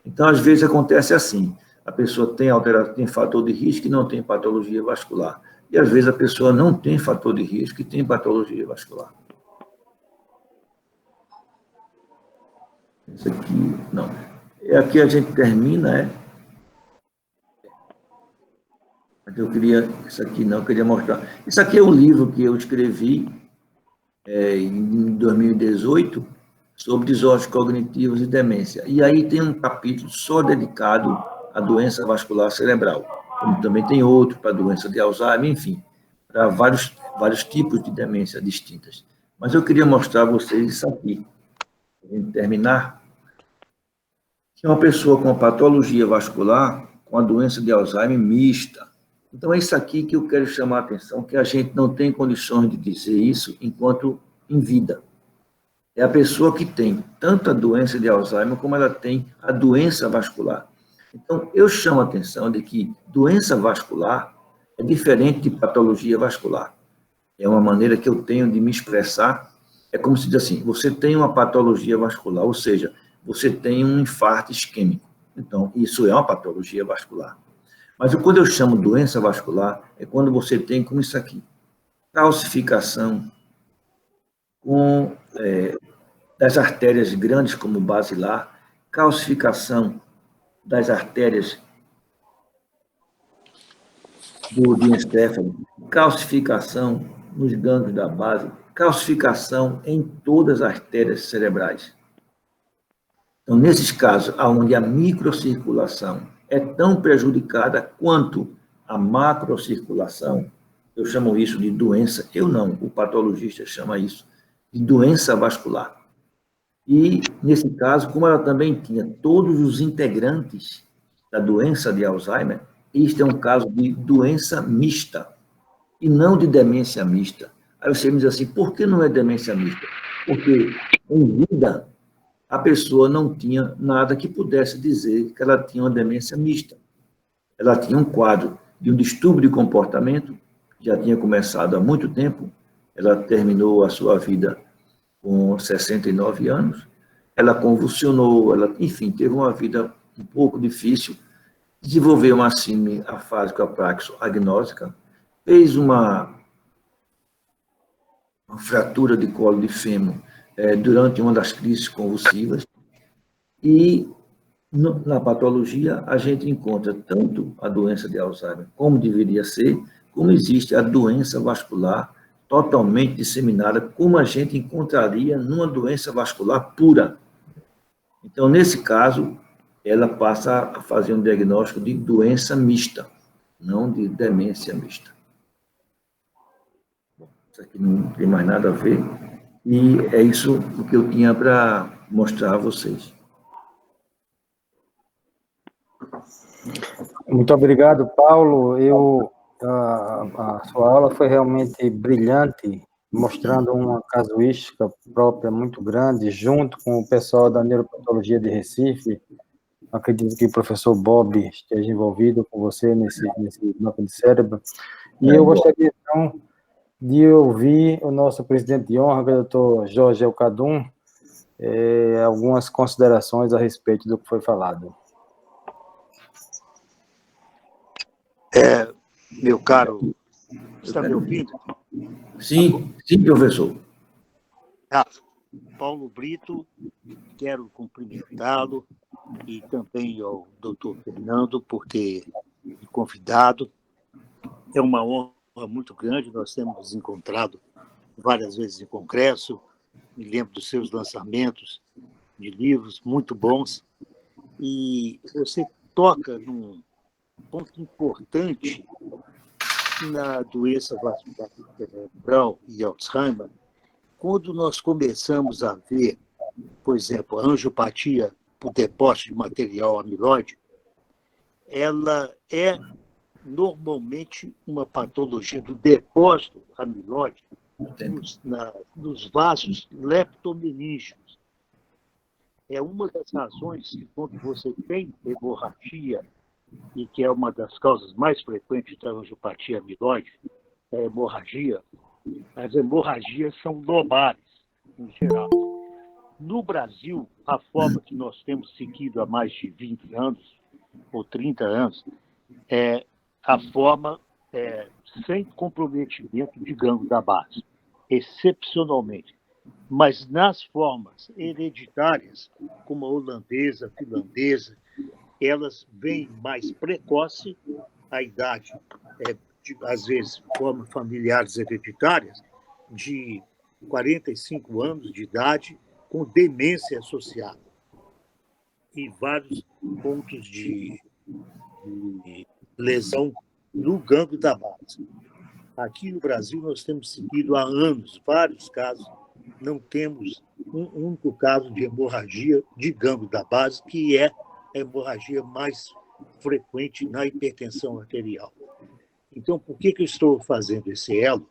B: Então, às vezes acontece assim, a pessoa tem fator de risco e não tem patologia vascular. E às vezes a pessoa não tem fator de risco e tem patologia vascular. Isso aqui, não. Aqui a gente termina, Eu queria, isso aqui não, eu queria mostrar. Isso aqui é um livro que eu escrevi em 2018 sobre desordens cognitivos e demência. E aí tem um capítulo só dedicado à doença vascular cerebral, como também tem outro para doença de Alzheimer, enfim, para vários tipos de demência distintas. Mas eu queria mostrar a vocês isso aqui, para terminar, que é uma pessoa com patologia vascular com a doença de Alzheimer mista. Então, é isso aqui que eu quero chamar a atenção, que a gente não tem condições de dizer isso enquanto em vida. É a pessoa que tem tanto a doença de Alzheimer como ela tem a doença vascular. Então, eu chamo a atenção de que doença vascular é diferente de patologia vascular. É uma maneira que eu tenho de me expressar. É como se diz assim, você tem uma patologia vascular, ou seja, você tem um infarto isquêmico. Então, isso é uma patologia vascular. Mas quando eu chamo doença vascular, é quando você tem como isso aqui, calcificação das artérias grandes como basilar, calcificação das artérias do diencéfalo, calcificação nos gânglios da base, calcificação em todas as artérias cerebrais. Então, nesses casos, onde a microcirculação é tão prejudicada quanto a macrocirculação, eu chamo isso de doença, eu não, o patologista chama isso de doença vascular. E, nesse caso, como ela também tinha todos os integrantes da doença de Alzheimer, este é um caso de doença mista, e não de demência mista. Aí você me diz assim, por que não é demência mista? Porque, em vida, a pessoa não tinha nada que pudesse dizer que ela tinha uma demência mista. Ela tinha um quadro de um distúrbio de comportamento, já tinha começado há muito tempo, ela terminou a sua vida com 69 anos, ela convulsionou, enfim, teve uma vida um pouco difícil, desenvolveu uma síndrome afásica praxo-agnósica, fez uma fratura de colo de fêmur durante uma das crises convulsivas, e na patologia a gente encontra tanto a doença de Alzheimer, como deveria ser, como existe a doença vascular totalmente disseminada, como a gente encontraria numa doença vascular pura. Então, nesse caso, ela passa a fazer um diagnóstico de doença mista, não de demência mista. Isso aqui não tem mais nada a ver. E é isso o que eu tinha para mostrar a vocês.
A: Muito obrigado, Paulo. A sua aula foi realmente brilhante, mostrando uma casuística própria muito grande, junto com o pessoal da Neuropatologia de Recife. Acredito que o professor Bob esteja envolvido com você nesse mapa de cérebro. E eu gostaria, então, de ouvir o nosso presidente de honra, o doutor Jorge Elcadum, algumas considerações a respeito do que foi falado.
C: Meu caro, está me ouvindo?
B: Sim, sim, professor.
C: Paulo Brito, quero cumprimentá-lo e também ao doutor Fernando por ter me convidado. É uma honra muito grande, nós temos nos encontrado várias vezes em congresso, me lembro dos seus lançamentos de livros muito bons, e você toca num ponto importante na doença vascular cerebral e Alzheimer, quando nós começamos a ver, por exemplo, a angiopatia por depósito de material amiloide, ela é normalmente uma patologia do depósito amiloide nos vasos leptomeníngicos. É uma das razões que, quando você tem hemorragia, e que é uma das causas mais frequentes da angiopatia amiloide, é a hemorragia. As hemorragias são lombares, em geral. No Brasil, a forma que nós temos seguido há mais de 20 anos, ou 30 anos, é a forma sem comprometimento de gânglio da base, excepcionalmente. Mas nas formas hereditárias, como a holandesa, a finlandesa, elas vêm mais precoce, a idade às vezes, formas familiares hereditárias, de 45 anos de idade, com demência associada, e vários pontos de lesão no gânglio da base. Aqui no Brasil, nós temos seguido há anos vários casos, não temos um único caso de hemorragia de gânglio da base, que é a hemorragia mais frequente na hipertensão arterial. Então, por que eu estou fazendo esse elo?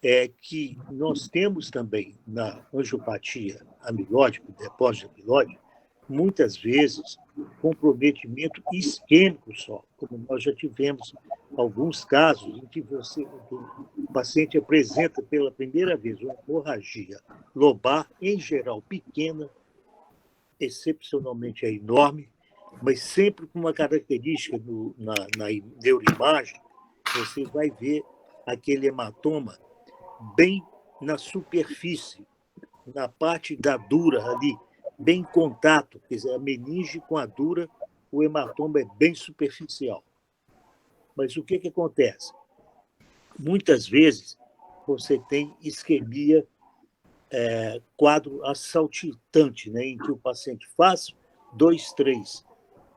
C: É que nós temos também na angiopatia amilóide, depósito de amilóide, muitas vezes comprometimento isquêmico só, como nós já tivemos alguns casos em que o paciente apresenta pela primeira vez uma hemorragia lobar, em geral pequena, excepcionalmente enorme, mas sempre com uma característica na neuroimagem, você vai ver aquele hematoma bem na superfície, na parte da dura ali, bem em contato, quer dizer, a meninge com a dura, o hematoma é bem superficial. Mas o que acontece? Muitas vezes você tem isquemia, quadro assaltitante, né, em que o paciente faz 2, 3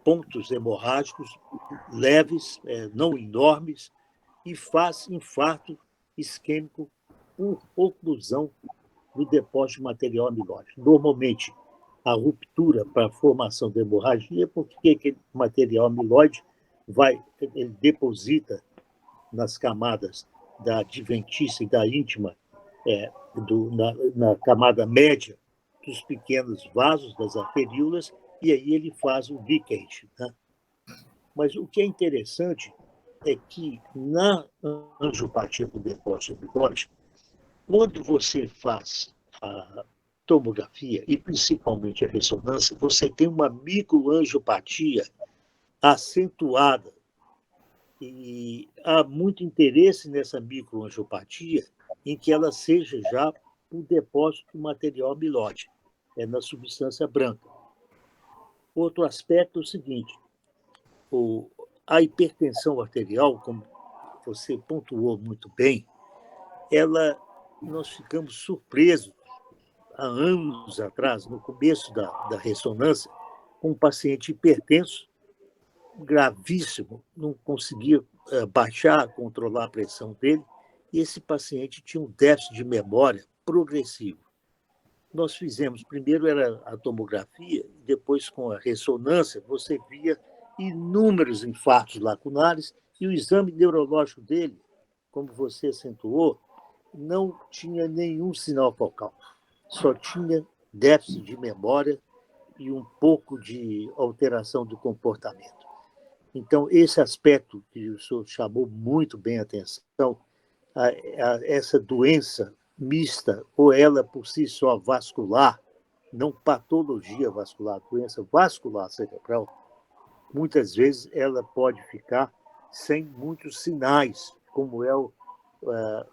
C: pontos hemorrágicos leves, não enormes, e faz infarto isquêmico por oclusão do depósito de material amilóide. Normalmente, a ruptura para a formação da hemorragia, porque aquele material amilóide ele deposita nas camadas da adventícia e da íntima, na camada média dos pequenos vasos das arteríolas, e aí ele faz o leakage, né? Mas o que é interessante é que na angiopatia do depósito amilóide, quando você faz a tomografia e principalmente a ressonância, você tem uma microangiopatia acentuada. E há muito interesse nessa microangiopatia em que ela seja já o depósito de material amilóide, na substância branca. Outro aspecto é o seguinte: a hipertensão arterial, como você pontuou muito bem, nós ficamos surpresos há anos atrás, no começo da ressonância, com um paciente hipertenso, gravíssimo, não conseguia baixar, controlar a pressão dele, e esse paciente tinha um déficit de memória progressivo. Nós fizemos, primeiro era a tomografia, depois com a ressonância, você via inúmeros infartos lacunares, e o exame neurológico dele, como você acentuou, não tinha nenhum sinal focal, só tinha déficit de memória e um pouco de alteração do comportamento. Então, esse aspecto que o senhor chamou muito bem a atenção, essa doença mista, ou ela por si só vascular, não patologia vascular, doença vascular cerebral, muitas vezes ela pode ficar sem muitos sinais, como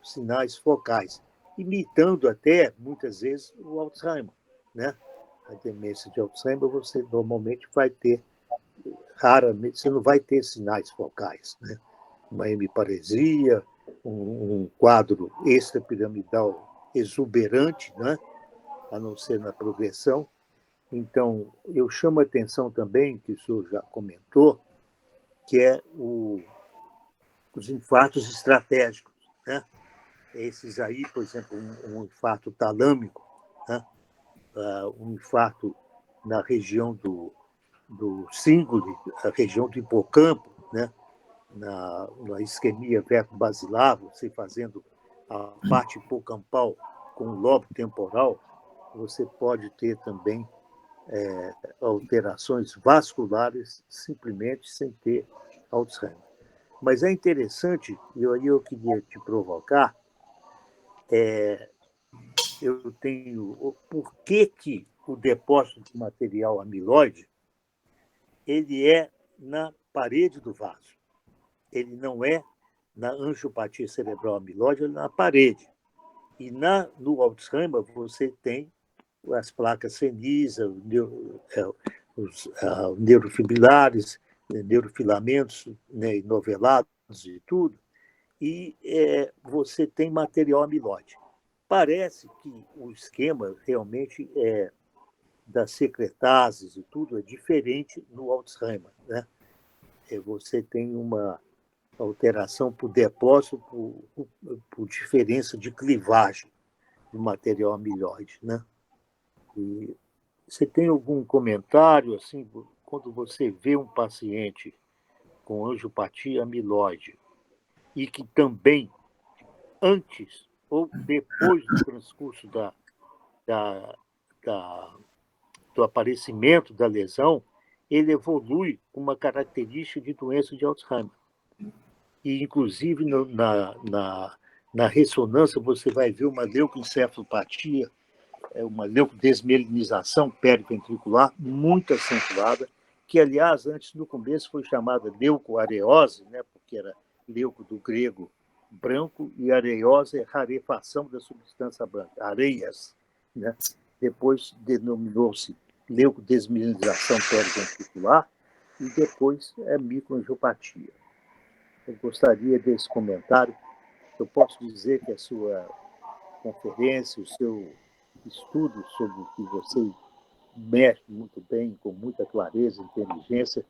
C: sinais focais, imitando até, muitas vezes, o Alzheimer, né? A demência de Alzheimer, você normalmente vai ter, raramente, você não vai ter sinais focais, né? Uma hemiparesia, um quadro extrapiramidal exuberante, né? A não ser na progressão. Então, eu chamo a atenção também, que o senhor já comentou, que é os infartos estratégicos, né? Esses aí, por exemplo, um infarto talâmico, né? Um infarto na região do cingule, a região do hipocampo, né? Na isquemia vertebro-basilar, você fazendo a parte hipocampal com o lobo temporal, você pode ter também alterações vasculares simplesmente sem ter Alzheimer. Mas é interessante, e aí eu queria te provocar, eu tenho por que o depósito de material amiloide ele é na parede do vaso. Ele não é na angiopatia cerebral amiloide, ele é na parede. E no Alzheimer você tem as placas senisa, os neurofibrilares, neurofilamentos, né, novelados, e tudo, e você tem material amiloide. Parece que o esquema realmente das secretases e tudo é diferente no Alzheimer, né? Você tem uma alteração por depósito, por diferença de clivagem do material amiloide, né? E você tem algum comentário, assim, quando você vê um paciente com angiopatia amiloide e que também, antes ou depois do transcurso da, do aparecimento da lesão, ele evolui com uma característica de doença de Alzheimer. E, inclusive, na ressonância, você vai ver uma leucoencefalopatia, uma leucodesmielinização periventricular muito acentuada, que, aliás, antes, no começo, foi chamada leucoareose, né, porque era leuco do grego branco, e areiose é rarefação da substância branca, areias, né? Depois denominou-se leucodesmielinização periventricular e depois microangiopatia. Eu gostaria desse comentário. Eu posso dizer que a sua conferência, o seu estudo sobre o que você mexe muito bem, com muita clareza e inteligência,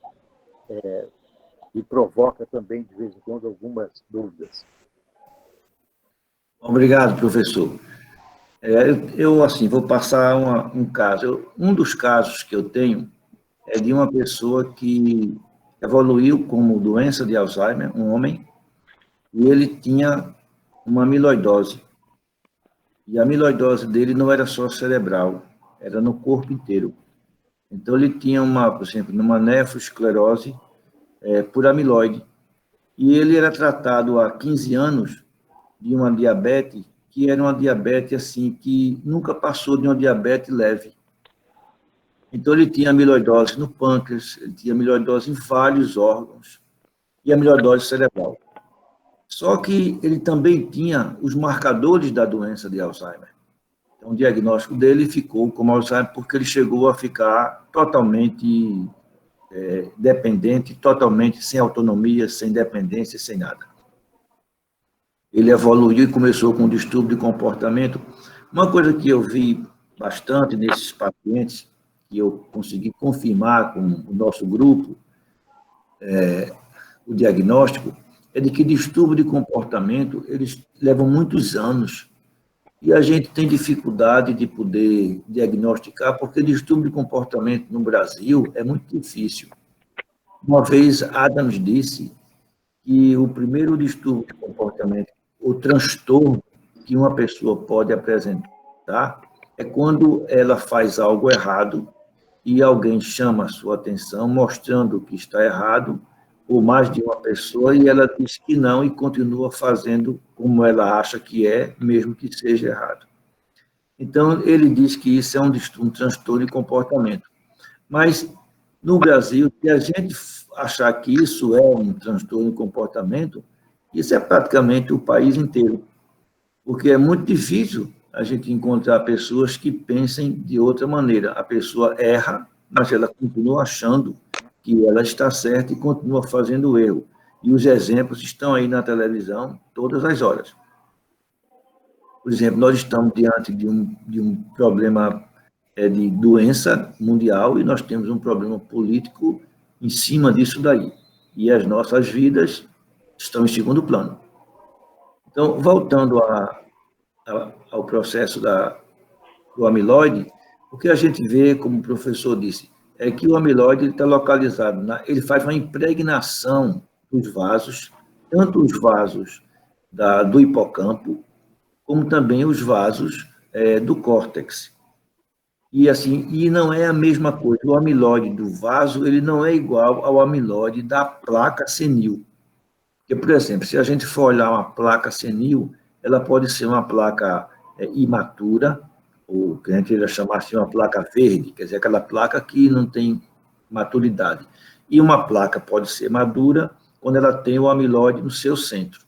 C: e provoca também, de vez em quando, algumas dúvidas.
B: Obrigado, professor. Eu assim, vou passar um caso. Um dos casos que eu tenho é de uma pessoa que evoluiu como doença de Alzheimer, um homem, e ele tinha uma amiloidose. E a amiloidose dele não era só cerebral, era no corpo inteiro. Então, ele tinha, por exemplo, uma nefroesclerose por amiloide. E ele era tratado há 15 anos de uma diabetes, que era uma diabetes assim, que nunca passou de uma diabetes leve. Então, ele tinha amiloidose no pâncreas, ele tinha amiloidose em vários órgãos, e amiloidose cerebral. Só que ele também tinha os marcadores da doença de Alzheimer. Então, o diagnóstico dele ficou como Alzheimer porque ele chegou a ficar totalmente dependente, totalmente sem autonomia, sem dependência, sem nada. Ele evoluiu e começou com um distúrbio de comportamento. Uma coisa que eu vi bastante nesses pacientes, que eu consegui confirmar com o nosso grupo, o diagnóstico, é de que distúrbio de comportamento, eles levam muitos anos. E a gente tem dificuldade de poder diagnosticar, porque distúrbio de comportamento no Brasil é muito difícil. Uma vez, Adams disse que o primeiro distúrbio de comportamento, o transtorno que uma pessoa pode apresentar, é quando ela faz algo errado e alguém chama a sua atenção, mostrando que está errado, ou mais de uma pessoa, e ela diz que não e continua fazendo como ela acha que é, mesmo que seja errado. Então, ele diz que isso é um transtorno de comportamento. Mas, no Brasil, se a gente achar que isso é um transtorno de comportamento, isso é praticamente o país inteiro. Porque é muito difícil a gente encontrar pessoas que pensem de outra maneira. A pessoa erra, mas ela continua achando que ela está certa e continua fazendo erro. E os exemplos estão aí na televisão todas as horas. Por exemplo, nós estamos diante de um problema de doença mundial e nós temos um problema político em cima disso daí. E as nossas vidas estão em segundo plano. Então, voltando ao processo do amiloide, o que a gente vê, como o professor disse, é que o amiloide está localizado, ele faz uma impregnação dos vasos, tanto os vasos do hipocampo, como também os vasos do córtex. E assim, e não é a mesma coisa. O amiloide do vaso, ele não é igual ao amiloide da placa senil. Porque, por exemplo, se a gente for olhar uma placa senil, ela pode ser uma placa imatura, ou que a gente ia chamar assim uma placa verde, quer dizer, aquela placa que não tem maturidade. E uma placa pode ser madura quando ela tem o amiloide no seu centro.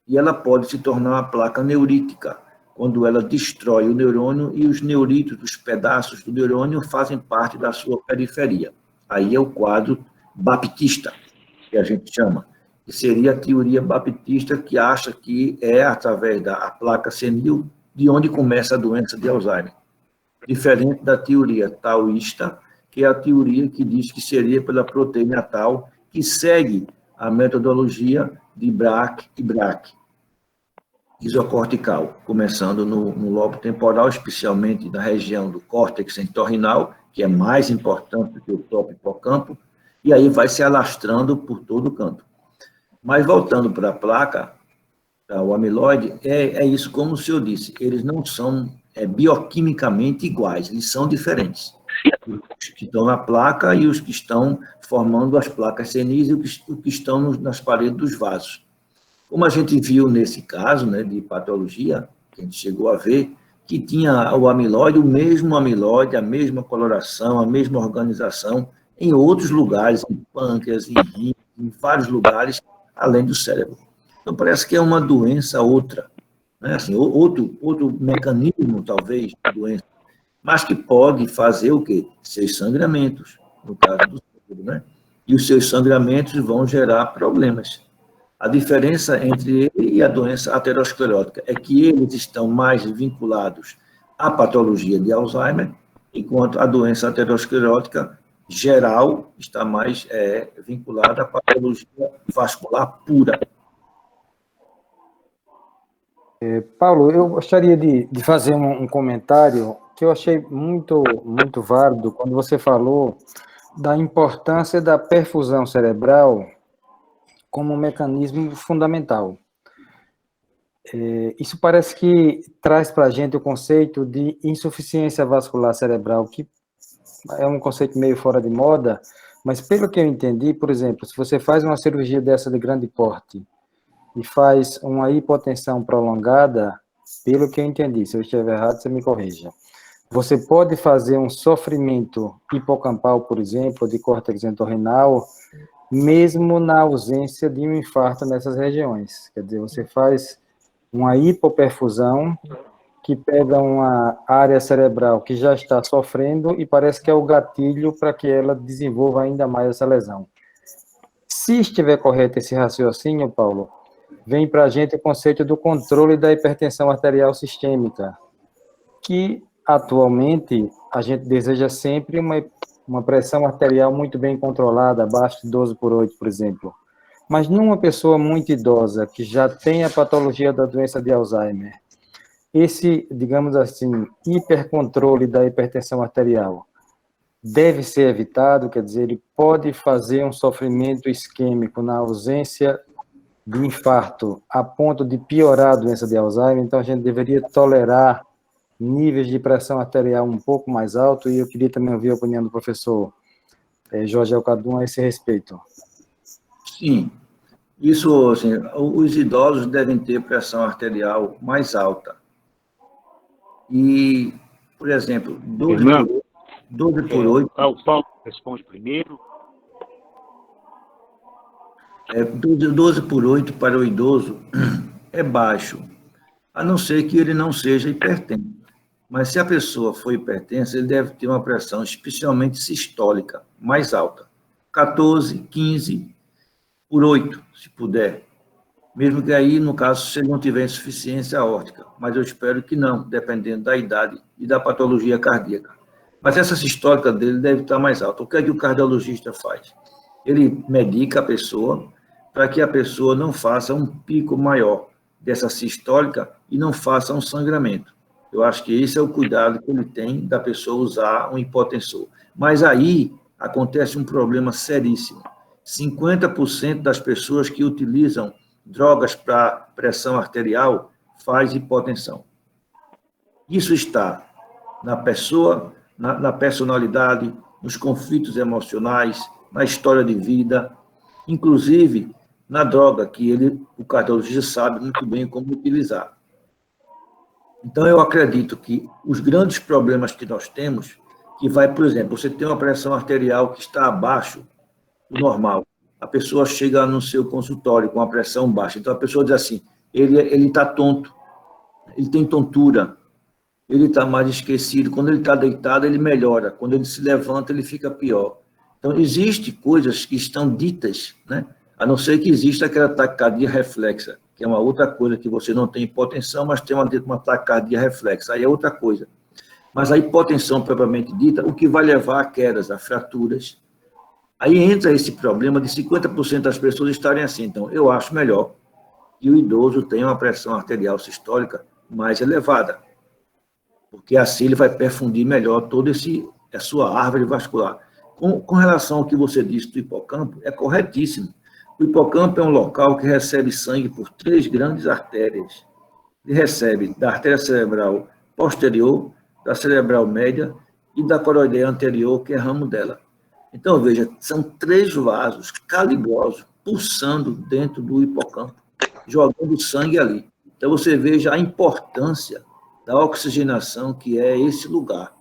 B: E ela pode se tornar uma placa neurítica, quando ela destrói o neurônio e os neuritos, os pedaços do neurônio, fazem parte da sua periferia. Aí é o quadro baptista, que a gente chama. que seria a teoria baptista, que acha que é através da placa senil de onde começa a doença de Alzheimer. Diferente da teoria taoísta, que é a teoria que diz que seria pela proteína tau, que segue a metodologia de Braque e Braque, isocortical, começando no lobo temporal, especialmente na região do córtex entorrinal, que é mais importante do que o topo hipocampo, e aí vai se alastrando por todo o canto. Mas voltando para a placa, o amiloide, é isso, como o senhor disse, eles não são bioquimicamente iguais, eles são diferentes. Os que estão na placa e os que estão formando as placas senis e os que estão nas paredes dos vasos. Como a gente viu nesse caso, né, de patologia, que a gente chegou a ver, que tinha o amiloide, o mesmo amiloide, a mesma coloração, a mesma organização, em outros lugares, em pâncreas, em rim, em vários lugares, além do cérebro. Então, parece que é uma doença outra, né? Assim, outro mecanismo, talvez, de doença, mas que pode fazer o quê? Seus sangramentos, no caso do cérebro, né? E os seus sangramentos vão gerar problemas. A diferença entre ele e a doença aterosclerótica é que eles estão mais vinculados à patologia de Alzheimer, enquanto a doença aterosclerótica geral está mais vinculada à patologia vascular pura.
A: Paulo, eu gostaria de fazer um comentário que eu achei muito, muito válido quando você falou da importância da perfusão cerebral como um mecanismo fundamental. Isso parece que traz para a gente o conceito de insuficiência vascular cerebral, que é um conceito meio fora de moda, mas pelo que eu entendi, por exemplo, se você faz uma cirurgia dessa de grande porte e faz uma hipotensão prolongada, pelo que eu entendi, se eu estiver errado, você me corrija. Você pode fazer um sofrimento hipocampal, por exemplo, de córtex entorrinal, mesmo na ausência de um infarto nessas regiões. Quer dizer, você faz uma hipoperfusão que pega uma área cerebral que já está sofrendo e parece que é o gatilho para que ela desenvolva ainda mais essa lesão. Se estiver correto esse raciocínio, Paulo, vem para a gente o conceito do controle da hipertensão arterial sistêmica, que atualmente a gente deseja sempre uma pressão arterial muito bem controlada, abaixo de 12/8, por exemplo. Mas numa pessoa muito idosa, que já tem a patologia da doença de Alzheimer, esse, digamos assim, hipercontrole da hipertensão arterial deve ser evitado, quer dizer, ele pode fazer um sofrimento isquêmico na ausência de infarto a ponto de piorar a doença de Alzheimer, então a gente deveria tolerar níveis de pressão arterial um pouco mais alto, e eu queria também ouvir a opinião do professor Jorge Alcadum a esse respeito.
B: Sim, isso, assim, os idosos devem ter pressão arterial mais alta. E, por exemplo, 12/8...
C: O Paulo responde primeiro.
B: 12/8 para o idoso é baixo, a não ser que ele não seja hipertenso. Mas se a pessoa for hipertensa, ele deve ter uma pressão especialmente sistólica mais alta, 14, 15/8, se puder. Mesmo que aí, no caso, se ele não tiver insuficiência aórtica. Mas eu espero que não, dependendo da idade e da patologia cardíaca. Mas essa sistólica dele deve estar mais alta. O que é que o cardiologista faz? Ele medica a pessoa para que a pessoa não faça um pico maior dessa sistólica e não faça um sangramento. Eu acho que esse é o cuidado que ele tem da pessoa usar um hipotensor. Mas aí acontece um problema seríssimo. 50% das pessoas que utilizam drogas para pressão arterial faz hipotensão. Isso está na pessoa, na personalidade, nos conflitos emocionais, na história de vida, inclusive na droga, que o cardiologista sabe muito bem como utilizar. Então, eu acredito que os grandes problemas que nós temos, que vai, por exemplo, você tem uma pressão arterial que está abaixo do normal, a pessoa chega no seu consultório com a pressão baixa, então a pessoa diz assim, ele está tonto, ele tem tontura, ele está mais esquecido, quando ele está deitado ele melhora, quando ele se levanta ele fica pior. Então, existem coisas que estão ditas, né, A não ser que exista aquela taquicardia reflexa, que é uma outra coisa, que você não tem hipotensão, mas tem uma taquicardia reflexa, aí é outra coisa. Mas a hipotensão, propriamente dita, o que vai levar a quedas, a fraturas. Aí entra esse problema de 50% das pessoas estarem assim. Então, eu acho melhor que o idoso tenha uma pressão arterial sistólica mais elevada, porque assim ele vai perfundir melhor toda a sua árvore vascular. Com relação ao que você disse do hipocampo, é corretíssimo. O hipocampo é um local que recebe sangue por 3 grandes artérias. Ele recebe da artéria cerebral posterior, da cerebral média e da coroideia anterior, que é ramo dela. Então, veja, são 3 vasos calibrosos pulsando dentro do hipocampo, jogando sangue ali. Então, você veja a importância da oxigenação que é esse lugar.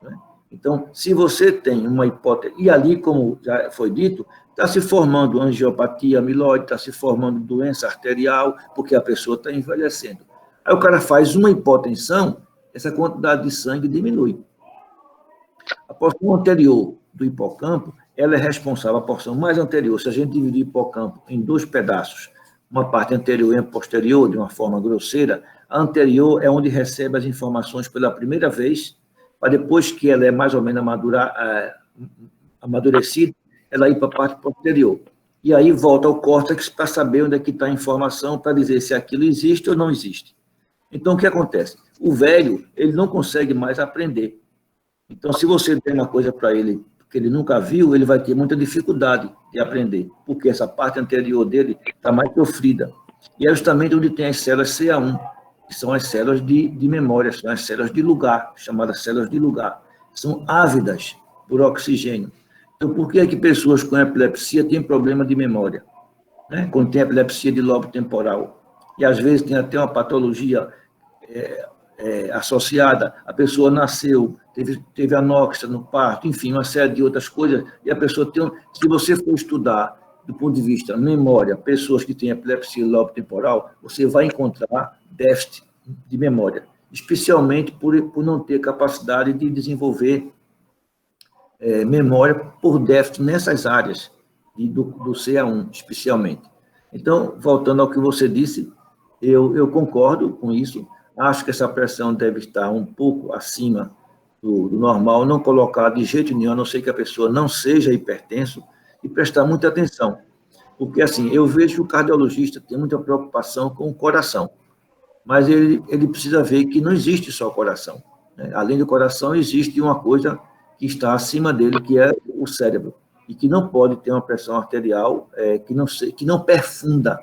B: Né? Então, se você tem uma hipótese, e ali, como já foi dito, está se formando angiopatia amiloide, está se formando doença arterial, porque a pessoa está envelhecendo. Aí o cara faz uma hipotensão, essa quantidade de sangue diminui. A porção anterior do hipocampo, ela é responsável, a porção mais anterior, se a gente dividir o hipocampo em 2 pedaços, uma parte anterior e uma posterior, de uma forma grosseira, a anterior é onde recebe as informações pela primeira vez, para depois que ela é mais ou menos amadurecida, ela ir para a parte posterior. E aí volta ao córtex para saber onde é que está a informação, para dizer se aquilo existe ou não existe. Então, o que acontece? O velho, ele não consegue mais aprender. Então, se você der uma coisa para ele que ele nunca viu, ele vai ter muita dificuldade de aprender, porque essa parte anterior dele está mais sofrida. E é justamente onde tem as células CA1, que são as células de memória, são as células de lugar, chamadas células de lugar. São ávidas por oxigênio. Então, por que é que pessoas com epilepsia têm problema de memória? Né? Quando tem epilepsia de lobo temporal. E, às vezes, tem até uma patologia associada, a pessoa nasceu, teve anóxia no parto, enfim, uma série de outras coisas, e a pessoa tem... Se você for estudar, do ponto de vista memória, pessoas que têm epilepsia de lobo temporal, você vai encontrar déficit de memória, especialmente por não ter capacidade de desenvolver memória por déficit nessas áreas do CA1, especialmente. Então, voltando ao que você disse, eu concordo com isso, acho que essa pressão deve estar um pouco acima do normal, não colocar de jeito nenhum, a não ser que a pessoa não seja hipertenso, e prestar muita atenção. Porque, assim, eu vejo que o cardiologista tem muita preocupação com o coração, mas ele precisa ver que não existe só o coração. Né? Além do coração, existe uma coisa que está acima dele, que é o cérebro, e que não pode ter uma pressão arterial que não perfunda.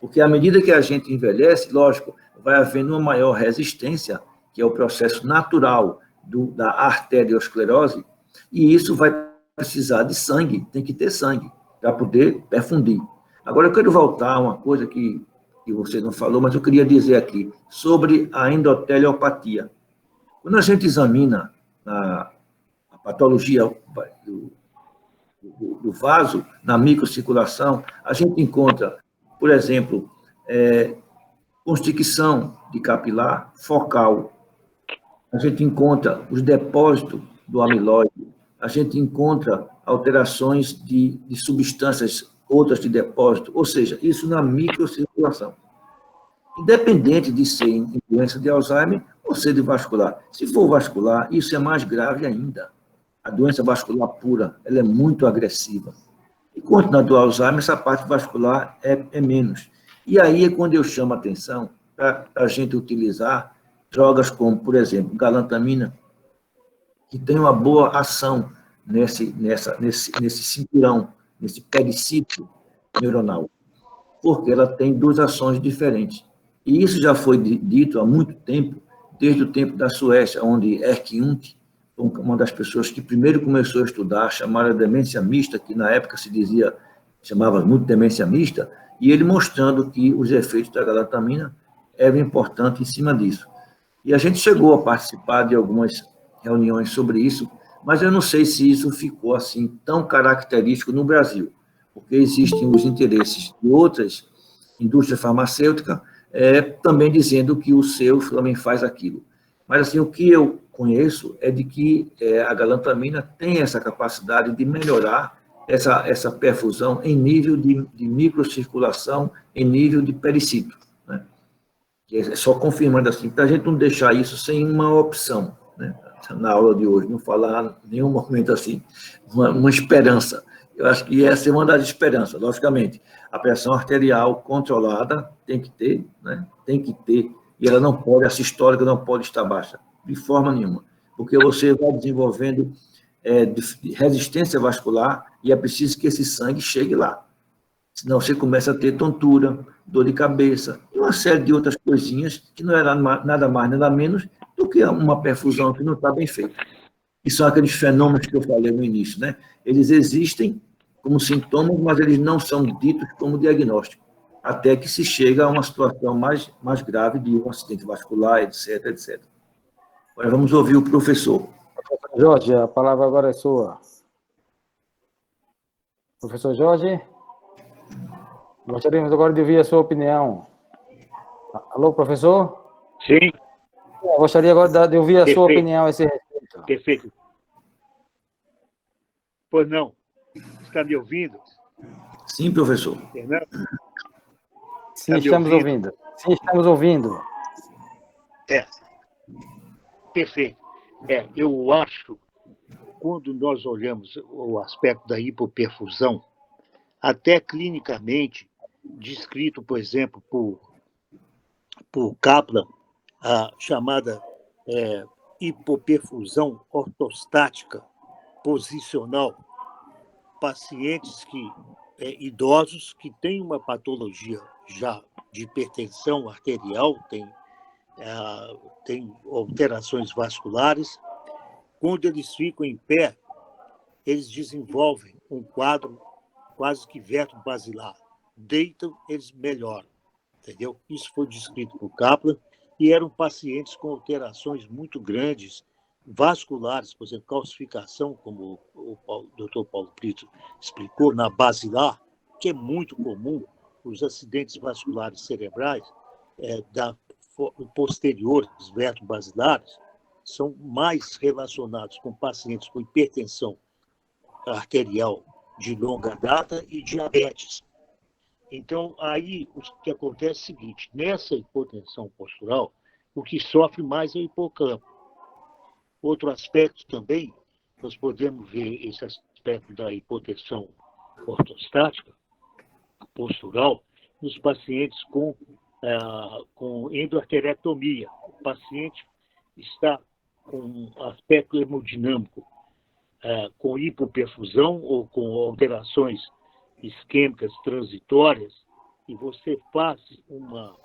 B: Porque à medida que a gente envelhece, lógico, vai havendo uma maior resistência, que é o processo natural da arteriosclerose, e isso vai precisar de sangue, tem que ter sangue, para poder perfundir. Agora, eu quero voltar a uma coisa que você não falou, mas eu queria dizer aqui, sobre a endoteliopatia. Quando a gente examina a patologia do vaso na microcirculação, a gente encontra, por exemplo, constricção de capilar focal, a gente encontra os depósitos do amiloide, a gente encontra alterações de substâncias outras de depósito, ou seja, isso na microcirculação. Independente de ser em doença de Alzheimer ou ser de vascular. Se for vascular, isso é mais grave ainda. A doença vascular pura, ela é muito agressiva. Enquanto na do Alzheimer, essa parte vascular é menos. E aí é quando eu chamo a atenção para a gente utilizar drogas como, por exemplo, galantamina, que tem uma boa ação nesse cinturão, nesse pericítio neuronal, porque ela tem 2 ações diferentes. E isso já foi dito há muito tempo, desde o tempo da Suécia, onde Erik Jung, uma das pessoas que primeiro começou a estudar, chamada demência mista, que na época chamava muito demência mista, e ele mostrando que os efeitos da galantamina eram importantes em cima disso. E a gente chegou a participar de algumas reuniões sobre isso, mas eu não sei se isso ficou assim tão característico no Brasil, porque existem os interesses de outras indústrias farmacêuticas também dizendo que o seu também faz aquilo. Mas assim, o que eu conheço é de que a galantamina tem essa capacidade de melhorar essa perfusão em nível de microcirculação, em nível de pericito, né? É só confirmando assim, para a gente não deixar isso sem uma opção, né? Na aula de hoje, não falar em nenhum momento assim, uma esperança. Eu acho que essa é uma das esperanças, logicamente. A pressão arterial controlada tem que ter, né? Tem que ter, e ela não pode, a sistólica não pode estar baixa, de forma nenhuma, porque você vai desenvolvendo de resistência vascular e é preciso que esse sangue chegue lá. Senão você começa a ter tontura, dor de cabeça e uma série de outras coisinhas que não era nada mais, nada menos do que uma perfusão que não está bem feita. E são aqueles fenômenos que eu falei no início, né? Eles existem como sintomas, mas eles não são ditos como diagnóstico, até que se chega a uma situação mais grave de um acidente vascular, etc, etc. Agora vamos ouvir o professor.
A: Jorge, a palavra agora é sua. Professor Jorge, gostaríamos agora de ouvir a sua opinião. Alô, professor?
C: Sim.
A: Eu gostaria agora de ouvir a sua
C: Perfeito.
A: opinião a esse respeito.
C: Perfeito. Pois não. Está me ouvindo?
B: Sim, professor.
C: Fernando?
A: Sim, estamos ouvindo. Sim, estamos ouvindo.
C: Perfeito. Eu acho, quando nós olhamos o aspecto da hipoperfusão, até clinicamente, descrito, por exemplo, por Kaplan, a chamada hipoperfusão ortostática posicional, pacientes idosos que têm uma patologia já de hipertensão arterial, tem alterações vasculares, quando eles ficam em pé, eles desenvolvem um quadro quase que vertebro-basilar. Deitam, eles melhoram, entendeu? Isso foi descrito por Kaplan, e eram pacientes com alterações muito grandes, vasculares, por exemplo, calcificação, como o Dr. Paulo Brito explicou, na basilar, que é muito comum, os acidentes vasculares cerebrais posteriores, vertebro-basilares, são mais relacionados com pacientes com hipertensão arterial de longa data e diabetes. Então, aí o que acontece é o seguinte: nessa hipotensão postural, o que sofre mais é o hipocampo. Outro aspecto também, nós podemos ver esse aspecto da hipotensão ortostática, postural, nos pacientes com endoarterectomia. O paciente está com um aspecto hemodinâmico com hipoperfusão ou com alterações isquêmicas transitórias, e você faz uma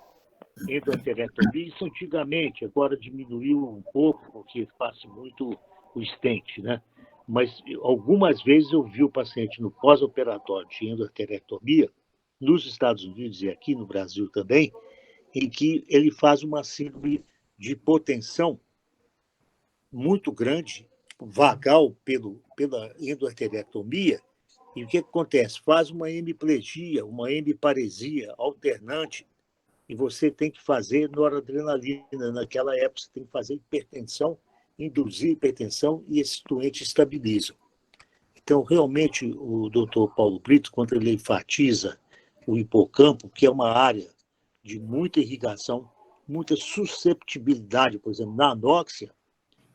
C: endoarterectomia. Isso antigamente, agora diminuiu um pouco, porque faz muito o stent, né? Mas algumas vezes eu vi o paciente no pós-operatório de endoarterectomia, nos Estados Unidos e aqui no Brasil também, em que ele faz uma síndrome de hipotensão muito grande, vagal pela endoarterectomia, e o que acontece? Faz uma hemiplegia, uma hemiparesia alternante, e você tem que fazer noradrenalina. Naquela época, você tem que fazer hipertensão, induzir hipertensão, e esses doentes estabilizam. Então, realmente, o doutor Paulo Brito, quando ele enfatiza o hipocampo, que é uma área de muita irrigação, muita susceptibilidade, por exemplo, na anóxia,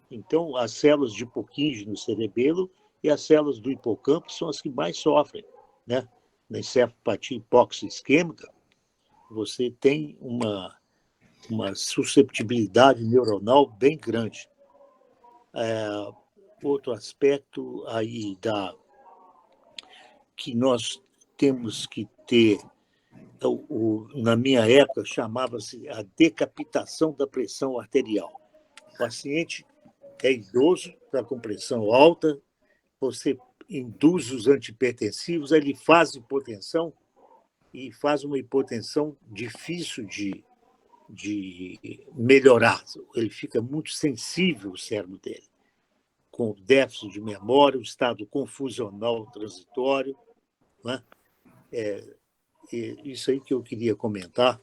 C: então as células de Purkinje no cerebelo e as células do hipocampo são as que mais sofrem, né? Na encefalopatia hipóxico-isquêmica, você tem uma susceptibilidade neuronal bem grande. Outro aspecto aí que nós temos que ter, na minha época, chamava-se a decapitação da pressão arterial. O paciente é idoso, está com pressão alta, você induz os antihipertensivos, ele faz hipotensão, e faz uma hipotensão difícil de melhorar. Ele fica muito sensível, o cérebro dele, com déficit de memória, o estado confusional transitório, né? Isso aí que eu queria comentar.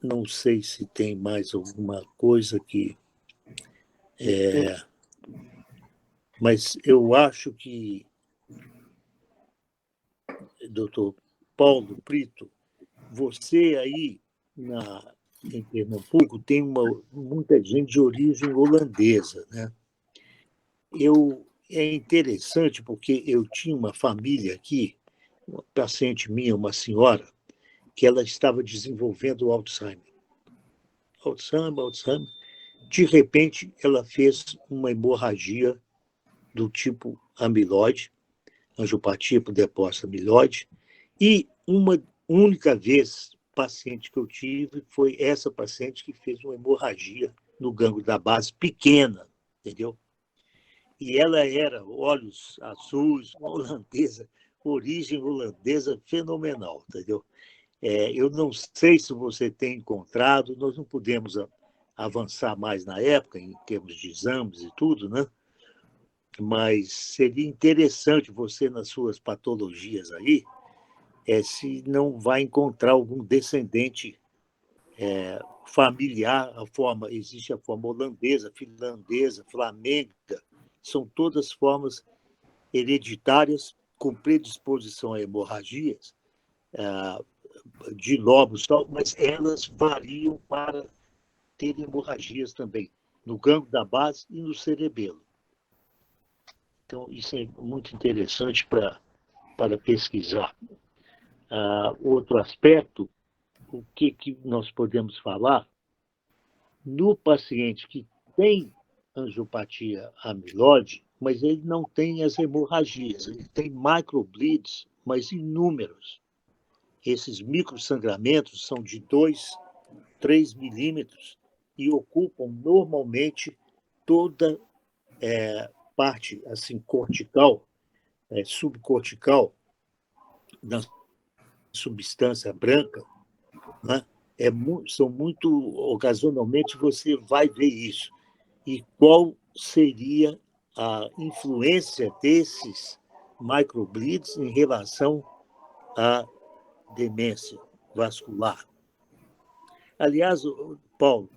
C: Não sei se tem mais alguma coisa que... Mas eu acho que, doutor Paulo Brito, você aí em Pernambuco tem muita gente de origem holandesa, né? É interessante porque eu tinha uma família aqui, uma paciente minha, uma senhora, que ela estava desenvolvendo Alzheimer. Alzheimer. De repente, ela fez uma hemorragia do tipo amiloide, angiopatia por depósito amiloide, e uma única vez paciente que eu tive foi essa paciente que fez uma hemorragia no gânglio da base pequena, entendeu? E ela era olhos azuis, uma holandesa, origem holandesa fenomenal, entendeu? Eu não sei se você tem encontrado, nós não pudemos avançar mais na época, em termos de exames e tudo, né? Mas seria interessante você, nas suas patologias aí, se não vai encontrar algum descendente familiar, existe a forma holandesa, finlandesa, flamenga, são todas formas hereditárias com predisposição a hemorragias de lobos, mas elas variam para ter hemorragias também, no gânglio da base e no cerebelo. Então, isso é muito interessante para pesquisar. Outro aspecto, o que nós podemos falar? No paciente que tem angiopatia amiloide, mas ele não tem as hemorragias, ele tem microbleeds, mas inúmeros. Esses microsangramentos são de 2, 3 milímetros e ocupam normalmente toda parte assim cortical, subcortical, da substância branca, né? São muito, ocasionalmente você vai ver isso. E qual seria a influência desses microbleeds em relação à demência vascular? Aliás, Paulo,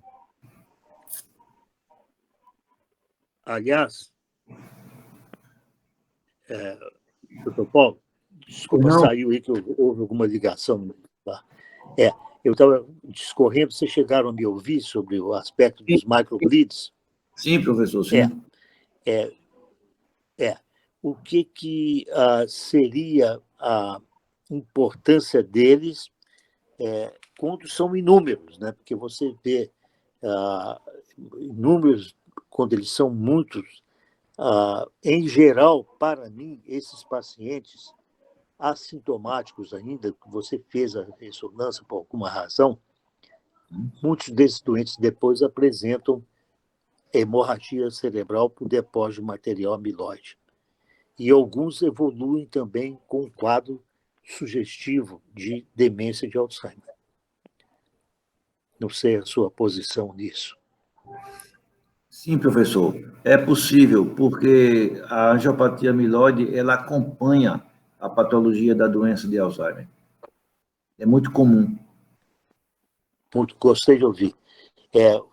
C: doutor Paulo, desculpa,
B: Não,
C: saiu aí que houve alguma ligação. Tá? Eu estava discorrendo, vocês chegaram a me ouvir sobre o aspecto dos microbleeds?
B: sim, professor, sim.
C: O que seria a importância deles quando são inúmeros, né? Porque você vê inúmeros quando eles são muitos. Em geral, para mim, esses pacientes assintomáticos ainda, que você fez a ressonância por alguma razão, muitos desses doentes depois apresentam hemorragia cerebral por depósito de material amiloide. E alguns evoluem também com um quadro sugestivo de demência de Alzheimer. Não sei a sua posição nisso.
B: Sim, professor. É possível, porque a angiopatia amiloide, ela acompanha a patologia da doença de Alzheimer. É muito comum.
C: Muito gostei de ouvir.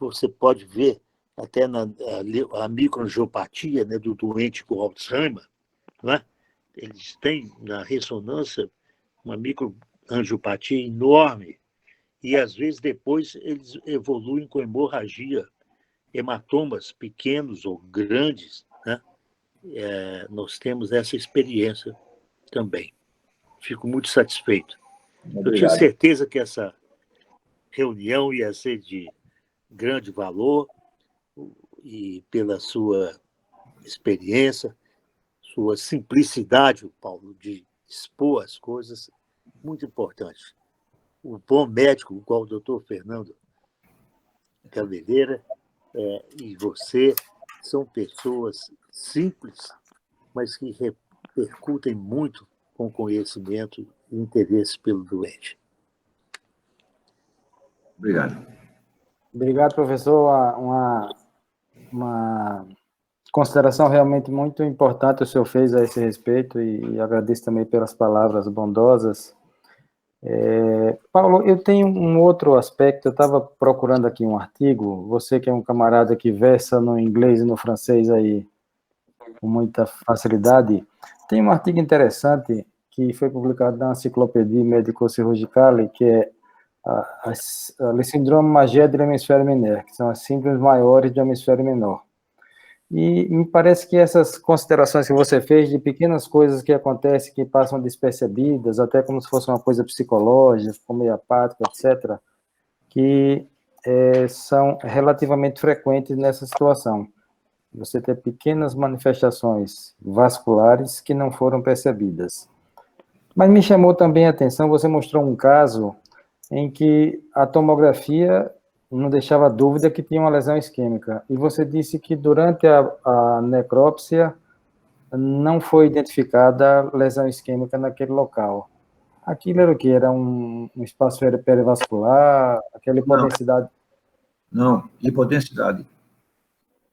C: Você pode ver até a microangiopatia, né, do doente com Alzheimer, né? Eles têm na ressonância uma microangiopatia enorme e, às vezes, depois eles evoluem com hemorragia, hematomas pequenos ou grandes, né? Nós temos essa experiência também. Fico muito satisfeito. Eu tinha
B: Obrigado.
C: certeza que essa reunião ia ser de grande valor e pela sua experiência, sua simplicidade, Paulo, de expor as coisas, muito importante. O bom médico, igual o doutor Fernando Cabeleira, e você, são pessoas simples, mas que repercutem muito com conhecimento e interesse pelo doente.
B: Obrigado.
A: Obrigado, professor. Uma consideração realmente muito importante o senhor fez a esse respeito e agradeço também pelas palavras bondosas. Paulo, eu tenho um outro aspecto, eu estava procurando aqui um artigo, você que é um camarada que versa no inglês e no francês aí, com muita facilidade. Tem um artigo interessante que foi publicado na Enciclopédia Médico-Cirurgical, que é a síndrome magé do hemisfério menor, que são as síndromes maiores do hemisfério menor. E me parece que essas considerações que você fez de pequenas coisas que acontecem, que passam despercebidas, até como se fosse uma coisa psicológica, homeopática, etc., que são relativamente frequentes nessa situação. Você ter pequenas manifestações vasculares que não foram percebidas. Mas me chamou também a atenção, você mostrou um caso em que a tomografia não deixava dúvida que tinha uma lesão isquêmica. E você disse que durante a necrópsia não foi identificada lesão isquêmica naquele local. Aquilo era o quê? Era um espaço perivascular, aquela hipodensidade?
B: Não, hipodensidade.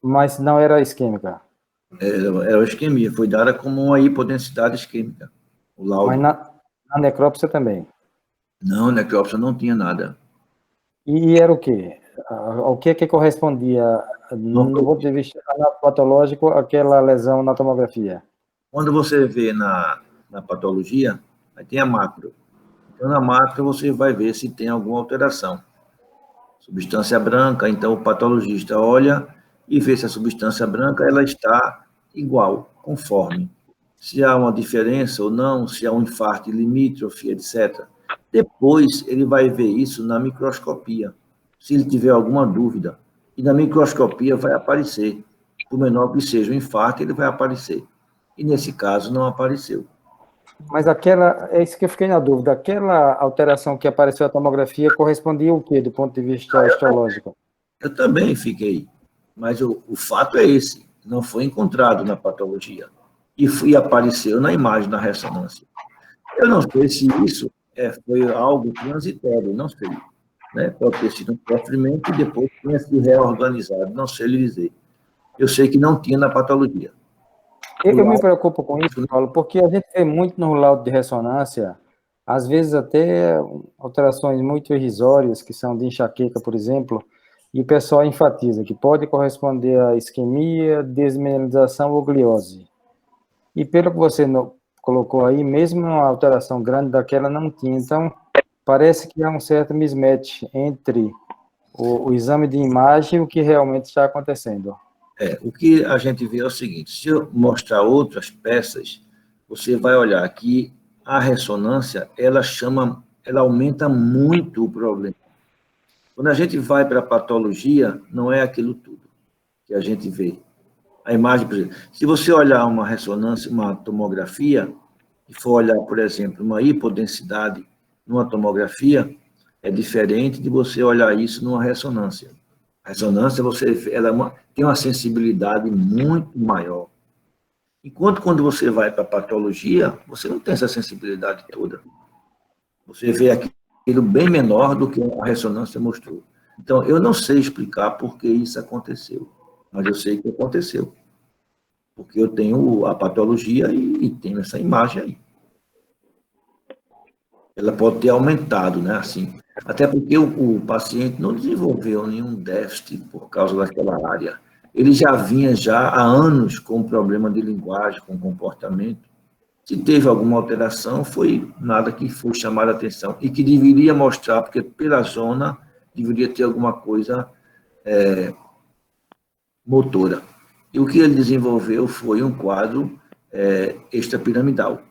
A: Mas não era isquêmica?
B: Era isquemia, foi dada como uma hipodensidade isquêmica, o laudo.
A: Mas na necrópsia também?
B: Não, necrópsia não tinha nada.
A: E era o quê? O que correspondia, no ponto de vista patológico, aquela lesão na tomografia?
B: Quando você vê na patologia, aí tem a macro. Então, na macro, você vai ver se tem alguma alteração. Substância branca, então o patologista olha e vê se a substância branca ela está igual, conforme. Se há uma diferença ou não, se há um infarto limítrofe, etc. Depois, ele vai ver isso na microscopia, se ele tiver alguma dúvida. E na microscopia vai aparecer. Por menor que seja o infarto, ele vai aparecer. E nesse caso, não apareceu.
A: Mas é isso que eu fiquei na dúvida, aquela alteração que apareceu na tomografia correspondia ao quê, do ponto de vista histológico?
B: Eu também fiquei, mas o fato é esse, não foi encontrado na patologia e apareceu na imagem da ressonância. Eu não sei se isso foi algo transitório, não sei. Né? Pode ter sido um sofrimento e depois tenha se reorganizado, não sei lhe dizer. Eu sei que não tinha na patologia.
A: Eu me preocupo com isso, Paulo, porque a gente vê muito no laudo de ressonância, às vezes até alterações muito irrisórias, que são de enxaqueca, por exemplo, e o pessoal enfatiza que pode corresponder a isquemia, desmineralização ou gliose. E pelo que você colocou aí, mesmo uma alteração grande daquela não tinha. Então, parece que há um certo mismatch entre o exame de imagem e o que realmente está acontecendo.
B: O que a gente vê é o seguinte, se eu mostrar outras peças, você vai olhar que a ressonância, ela aumenta muito o problema. Quando a gente vai para a patologia, não é aquilo tudo que a gente vê. A imagem, por exemplo, se você olhar uma ressonância, uma tomografia, e for olhar, por exemplo, uma hipodensidade numa tomografia, é diferente de você olhar isso numa ressonância. A ressonância, ela tem uma sensibilidade muito maior. Enquanto quando você vai para a patologia, você não tem essa sensibilidade toda. Você vê aquilo bem menor do que a ressonância mostrou. Então, eu não sei explicar por que isso aconteceu, mas eu sei que aconteceu. Porque eu tenho a patologia e tenho essa imagem aí. Ela pode ter aumentado, né? Assim, até porque o paciente não desenvolveu nenhum déficit por causa daquela área. Ele já vinha há anos com problema de linguagem, com comportamento. Se teve alguma alteração, foi nada que foi chamar a atenção e que deveria mostrar, porque pela zona deveria ter alguma coisa motora. E o que ele desenvolveu foi um quadro extrapiramidal,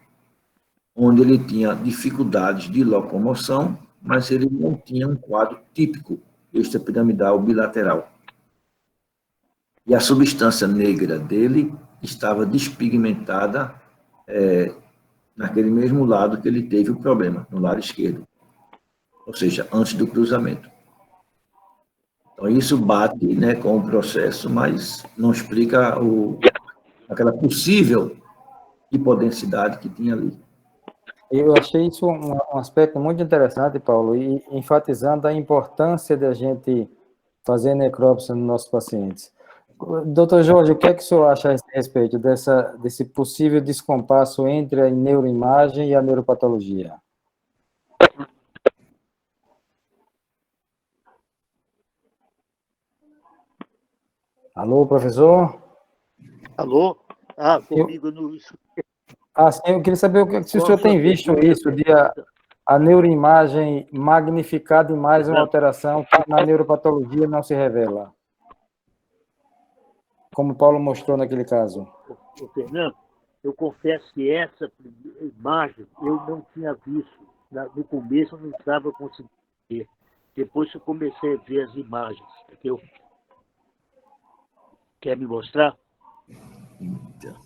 B: onde ele tinha dificuldades de locomoção, mas ele não tinha um quadro típico extrapiramidal bilateral. E a substância negra dele estava despigmentada naquele mesmo lado que ele teve o problema, no lado esquerdo, ou seja, antes do cruzamento. Então, isso bate, né, com o processo, mas não explica aquela possível hipodensidade que tinha ali.
A: Eu achei isso um aspecto muito interessante, Paulo, e enfatizando a importância da gente fazer necrópsia nos nossos pacientes. Doutor Jorge, o que é que o senhor acha a respeito desse possível descompasso entre a neuroimagem e a neuropatologia? Alô, professor?
C: Alô? Comigo no...
A: Sim, eu queria saber se o senhor tem visto isso, a neuroimagem magnificar demais uma alteração que na neuropatologia não se revela, como o Paulo mostrou naquele caso.
C: Fernando, eu confesso que essa imagem eu não tinha visto. No começo eu não estava conseguindo ver. Depois eu comecei a ver as imagens. Entendeu? Quer me mostrar?
B: Então.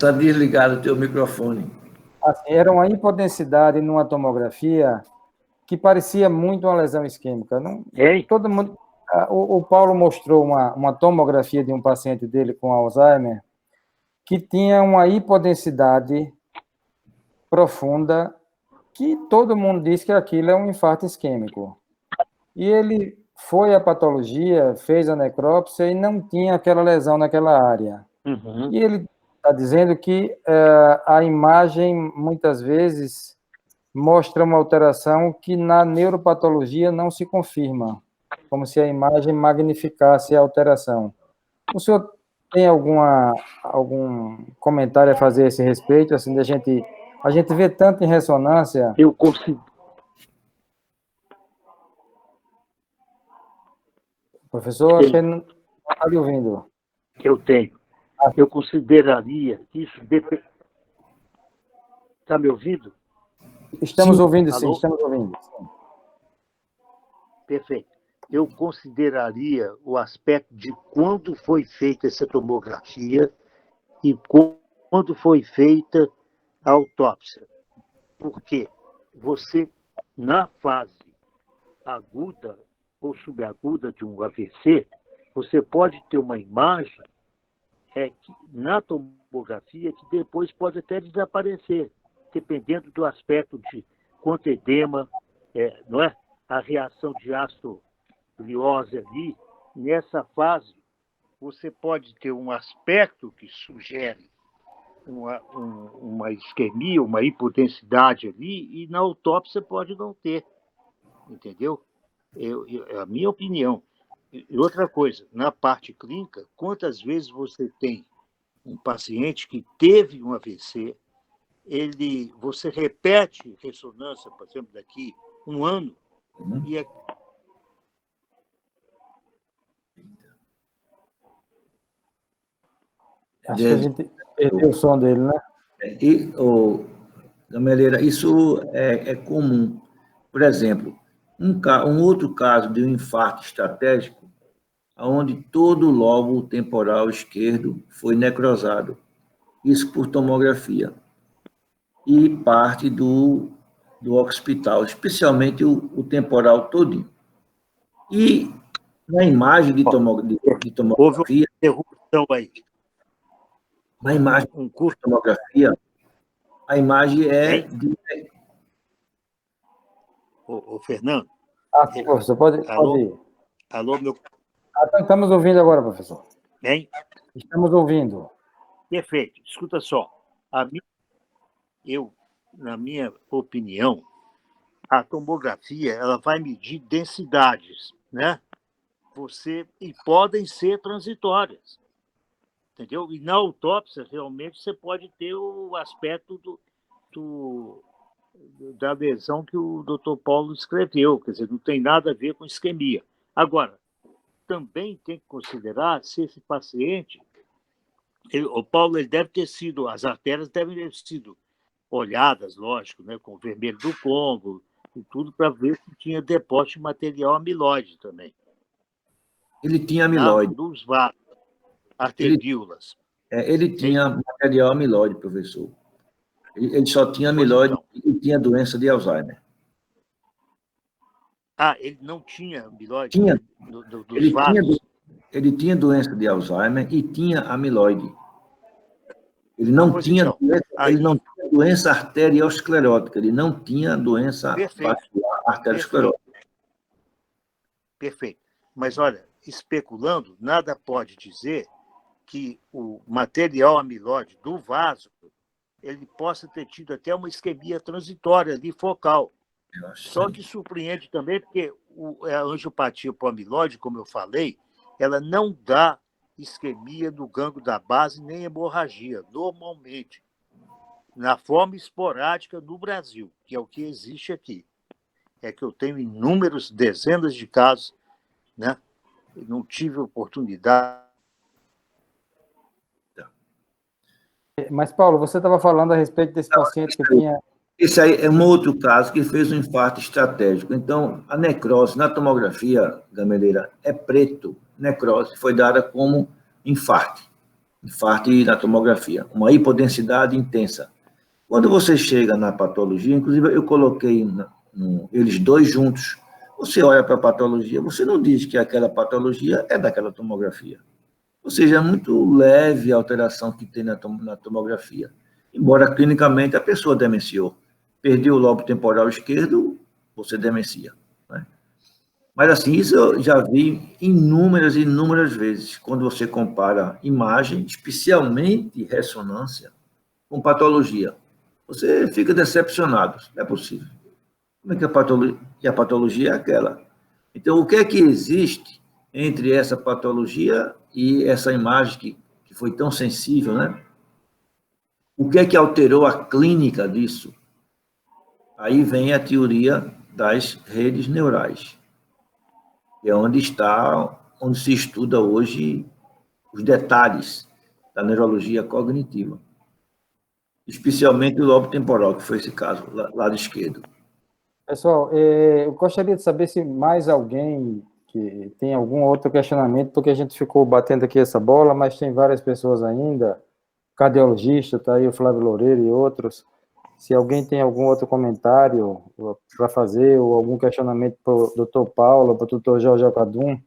B: Tá desligado o teu microfone.
A: Assim, era uma hipodensidade numa tomografia que parecia muito uma lesão isquêmica. Não, todo mundo, o Paulo mostrou uma tomografia de um paciente dele com Alzheimer que tinha uma hipodensidade profunda, que todo mundo diz que aquilo é um infarto isquêmico. E ele foi à patologia, fez a necrópsia e não tinha aquela lesão naquela área.
C: Uhum.
A: E ele está dizendo que a imagem, muitas vezes, mostra uma alteração que na neuropatologia não se confirma, como se a imagem magnificasse a alteração. O senhor tem algum comentário a fazer a esse respeito? Assim, a gente vê tanto em ressonância...
C: Eu consigo.
A: Professor, acho que ele não está lhe ouvindo.
C: Eu tenho. Eu consideraria que isso depende... Está me ouvindo?
A: Estamos ouvindo, sim,
C: Alô?
A: estamos ouvindo. Sim.
C: Perfeito. Eu consideraria o aspecto de quando foi feita essa tomografia e quando foi feita a autópsia. Porque você, na fase aguda ou subaguda de um AVC, você pode ter uma imagem na tomografia que depois pode até desaparecer, dependendo do aspecto de quanto edema, não é? A reação de ácido gliose ali. Nessa fase, você pode ter um aspecto que sugere uma isquemia, uma hipodensidade ali, e na autópsia pode não ter, entendeu? A minha opinião. E outra coisa, na parte clínica, quantas vezes você tem um paciente que teve um AVC, você repete ressonância, por exemplo, daqui um ano, e
A: acho que a gente perdeu o som dele, né?
B: Gameleira, isso é comum. Por exemplo, um outro caso de um infarto estratégico, onde todo o lobo temporal esquerdo foi necrosado, isso por tomografia, e parte do occipital, especialmente o temporal todinho. E na imagem de tomografia...
C: Houve uma interrupção aí.
B: Na imagem de tomografia, a imagem é...
C: Ô, Fernando.
A: Sim, professor, pode ir.
C: Alô, meu...
A: Estamos ouvindo agora, professor.
C: Hein?
A: Estamos ouvindo.
C: Perfeito. Escuta só. Na minha opinião, a tomografia ela vai medir densidades, né? E podem ser transitórias, entendeu? E na autópsia, realmente, você pode ter o aspecto da lesão que o doutor Paulo escreveu, quer dizer, não tem nada a ver com isquemia. Agora, também tem que considerar se esse paciente, o Paulo, as artérias devem ter sido olhadas, lógico, né, com o vermelho do Congo e tudo, para ver se tinha depósito de material amiloide também.
B: Ele tinha amiloide.
C: Dos vasos, arteríolas.
B: Ele tinha material amiloide, professor. Ele só tinha amiloide e tinha doença de Alzheimer.
C: Ele não tinha amiloide?
B: Tinha.
C: Dos vasos?
B: Ele tinha doença de Alzheimer e tinha amiloide. Ele não tinha doença arteriosclerótica, ele não tinha doença vascular arteriosclerótica.
C: Perfeito. Mas, olha, especulando, nada pode dizer que o material amiloide do vaso ele possa ter tido até uma isquemia transitória ali, focal, Só que surpreende também, porque a angiopatia por amiloide, como eu falei, ela não dá isquemia no gânglio da base nem hemorragia, normalmente, na forma esporádica no Brasil, que é o que existe aqui. É que eu tenho inúmeros, dezenas de casos, né? Eu não tive oportunidade.
A: Mas, Paulo, você estava falando a respeito desse paciente que tinha...
B: Esse aí é um outro caso que fez um infarto estratégico. Então, a necrose na tomografia, Gameleira, é preto. Necrose foi dada como infarto na tomografia, uma hipodensidade intensa. Quando você chega na patologia, inclusive eu coloquei eles dois juntos, você olha para a patologia, você não diz que aquela patologia é daquela tomografia. Ou seja, é muito leve a alteração que tem na tomografia. Embora clinicamente a pessoa demenciou. Perdeu o lobo temporal esquerdo, você demencia. Né? Mas assim, isso eu já vi inúmeras vezes, quando você compara imagem, especialmente ressonância, com patologia. Você fica decepcionado, não é possível. Como é que a patologia é aquela? Então, o que é que existe entre essa patologia e essa imagem que foi tão sensível, né? O que é que alterou a clínica disso? Aí vem a teoria das redes neurais, que é onde se estuda hoje os detalhes da neurologia cognitiva, especialmente o lobo temporal, que foi esse caso, lado esquerdo.
A: Pessoal, eu gostaria de saber se mais alguém que tem algum outro questionamento, porque a gente ficou batendo aqui essa bola, mas tem várias pessoas ainda, cardiologista, está aí o Flávio Loureiro e outros. Se alguém tem algum outro comentário para fazer, ou algum questionamento para o doutor Paulo, para o doutor Jorge Alcadum.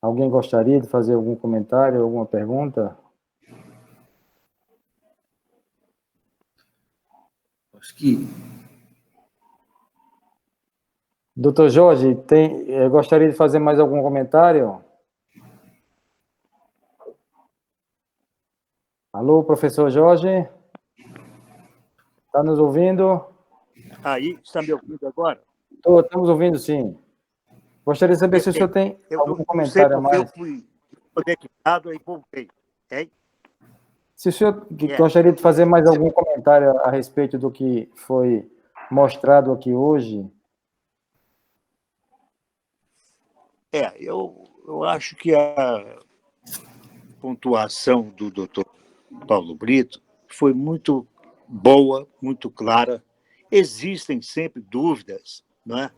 A: Alguém gostaria de fazer algum comentário, alguma pergunta?
B: Acho que...
A: Doutor Jorge, gostaria de fazer mais algum comentário? Alô, professor Jorge? Está nos ouvindo?
C: Aí, está me ouvindo agora?
A: Estamos ouvindo, sim. Gostaria de saber se o senhor tem algum comentário a mais.
C: Eu fui conectado e voltei. Okay?
A: Se o senhor gostaria de fazer mais algum comentário a respeito do que foi mostrado aqui hoje?
C: Eu acho que a pontuação do doutor Paulo Brito foi muito boa, muito clara. Existem sempre dúvidas, não é?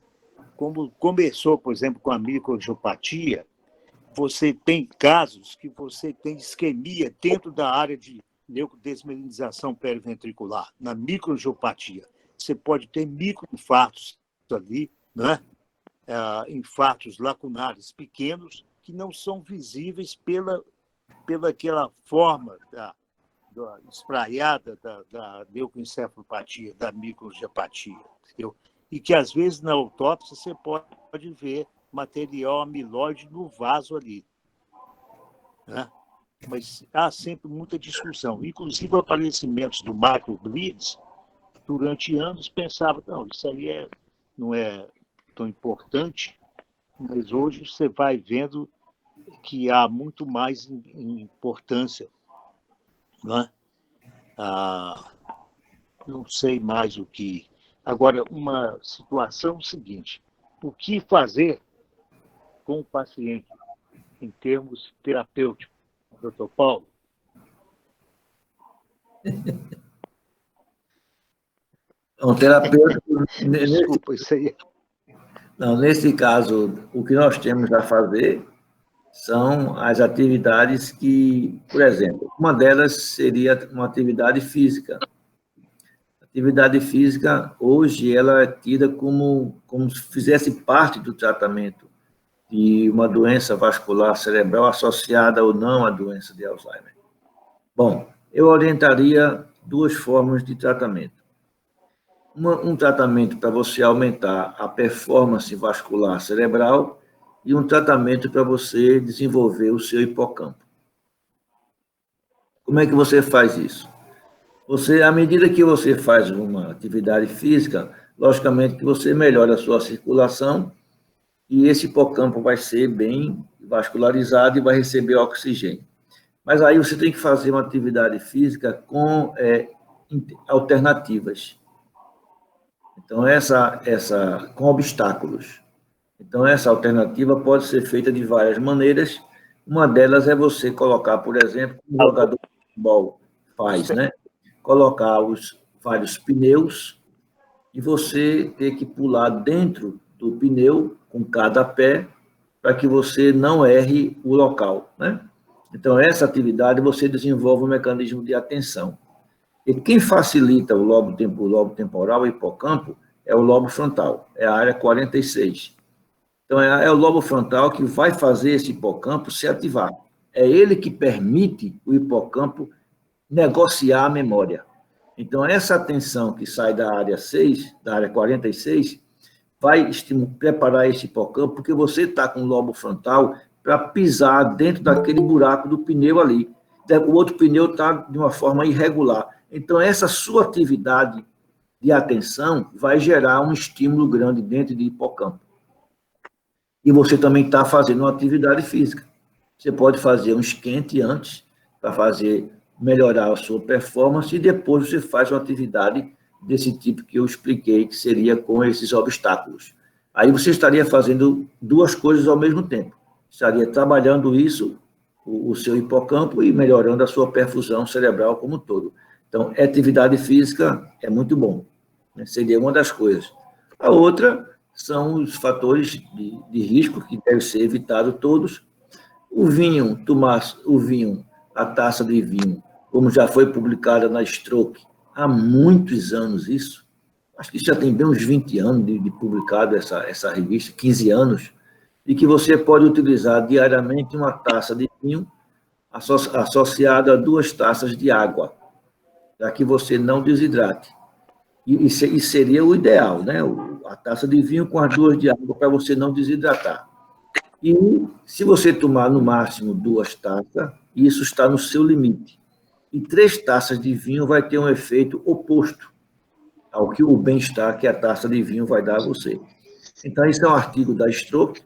C: Como começou, por exemplo, com a microangiopatia, você tem casos que você tem isquemia dentro da área de leucodesmelinização periventricular, na microangiopatia. Você pode ter microinfartos ali, né? Infartos lacunares pequenos que não são visíveis pela aquela forma da espraiada da leucoencefalopatia, da microangiopatia, entendeu? E que, às vezes, na autópsia, você pode ver material amiloide no vaso ali. Né? Mas há sempre muita discussão. Inclusive, aparecimentos do macrobleeds, durante anos, pensava, não, isso aí não é tão importante, mas hoje você vai vendo que há muito mais importância. Né? Não sei mais o que... Agora, uma situação seguinte, o que fazer com o paciente em termos terapêuticos, doutor Paulo?
B: Um terapeuta...
C: Desculpa, isso aí.
B: Não, nesse caso, o que nós temos a fazer são as atividades que, por exemplo, uma delas seria uma atividade física. Atividade física, hoje, ela é tida como se fizesse parte do tratamento de uma doença vascular cerebral associada ou não à doença de Alzheimer. Bom, eu orientaria duas formas de tratamento. Um tratamento para você aumentar a performance vascular cerebral e um tratamento para você desenvolver o seu hipocampo. Como é que você faz isso? Você, à medida que você faz uma atividade física, logicamente que você melhora a sua circulação e esse hipocampo vai ser bem vascularizado e vai receber oxigênio. Mas aí você tem que fazer uma atividade física com alternativas. Então, com obstáculos. Então, essa alternativa pode ser feita de várias maneiras. Uma delas é você colocar, por exemplo, como o jogador de futebol faz, né? Colocar os vários pneus e você ter que pular dentro do pneu com cada pé para que você não erre o local, né? Então, essa atividade você desenvolve um mecanismo de atenção. E quem facilita o lobo temporal, o hipocampo, é o lobo frontal, é a área 46. Então, é o lobo frontal que vai fazer esse hipocampo se ativar. É ele que permite o hipocampo negociar a memória. Então, essa atenção que sai da área 6, da área 46, vai preparar esse hipocampo, porque você está com o lobo frontal para pisar dentro daquele buraco do pneu ali. O outro pneu está de uma forma irregular. Então, essa sua atividade de atenção vai gerar um estímulo grande dentro do hipocampo. E você também está fazendo uma atividade física. Você pode fazer um esquente antes, para melhorar a sua performance, e depois você faz uma atividade desse tipo que eu expliquei, que seria com esses obstáculos. Aí você estaria fazendo duas coisas ao mesmo tempo. Estaria trabalhando isso, o seu hipocampo, e melhorando a sua perfusão cerebral como um todo. Então, atividade física é muito bom, né? Seria uma das coisas. A outra são os fatores de risco que devem ser evitados todos. O vinho, a taça de vinho, como já foi publicada na Stroke há muitos anos isso, acho que já tem bem uns 20 anos de publicado essa revista, 15 anos, e que você pode utilizar diariamente uma taça de vinho associada a 2 taças de água, para que você não desidrate. E seria o ideal, né? A taça de vinho com as 2 de água para você não desidratar. E se você tomar no máximo 2 taças, isso está no seu limite. E 3 taças de vinho vai ter um efeito oposto ao que o bem-estar que a taça de vinho vai dar a você. Então, esse é um artigo da Stroke,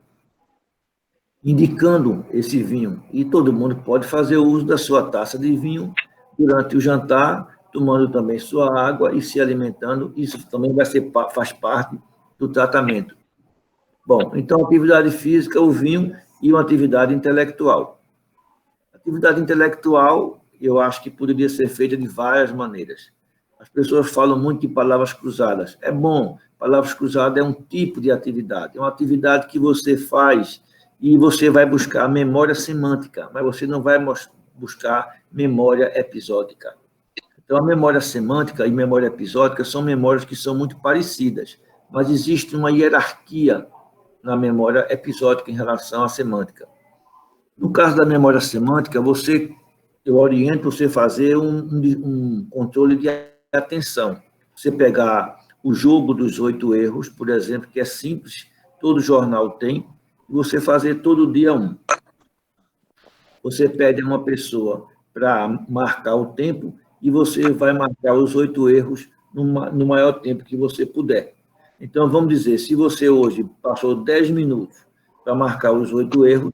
B: indicando esse vinho. E todo mundo pode fazer uso da sua taça de vinho durante o jantar, tomando também sua água e se alimentando. Isso também faz parte do tratamento. Bom, então, atividade física, o vinho e uma atividade intelectual. Atividade intelectual, eu acho que poderia ser feita de várias maneiras. As pessoas falam muito de palavras cruzadas. É bom, palavras cruzadas é um tipo de atividade. É uma atividade que você faz e você vai buscar memória semântica, mas você não vai buscar memória episódica. Então, a memória semântica e memória episódica são memórias que são muito parecidas, mas existe uma hierarquia na memória episódica em relação à semântica. No caso da memória semântica, eu oriento você a fazer um controle de atenção. Você pegar o jogo dos 8 erros, por exemplo, que é simples, todo jornal tem, e você fazer todo dia um. Você pede a uma pessoa para marcar o tempo e você vai marcar os 8 erros no maior tempo que você puder. Então, vamos dizer, se você hoje passou 10 minutos para marcar os 8 erros,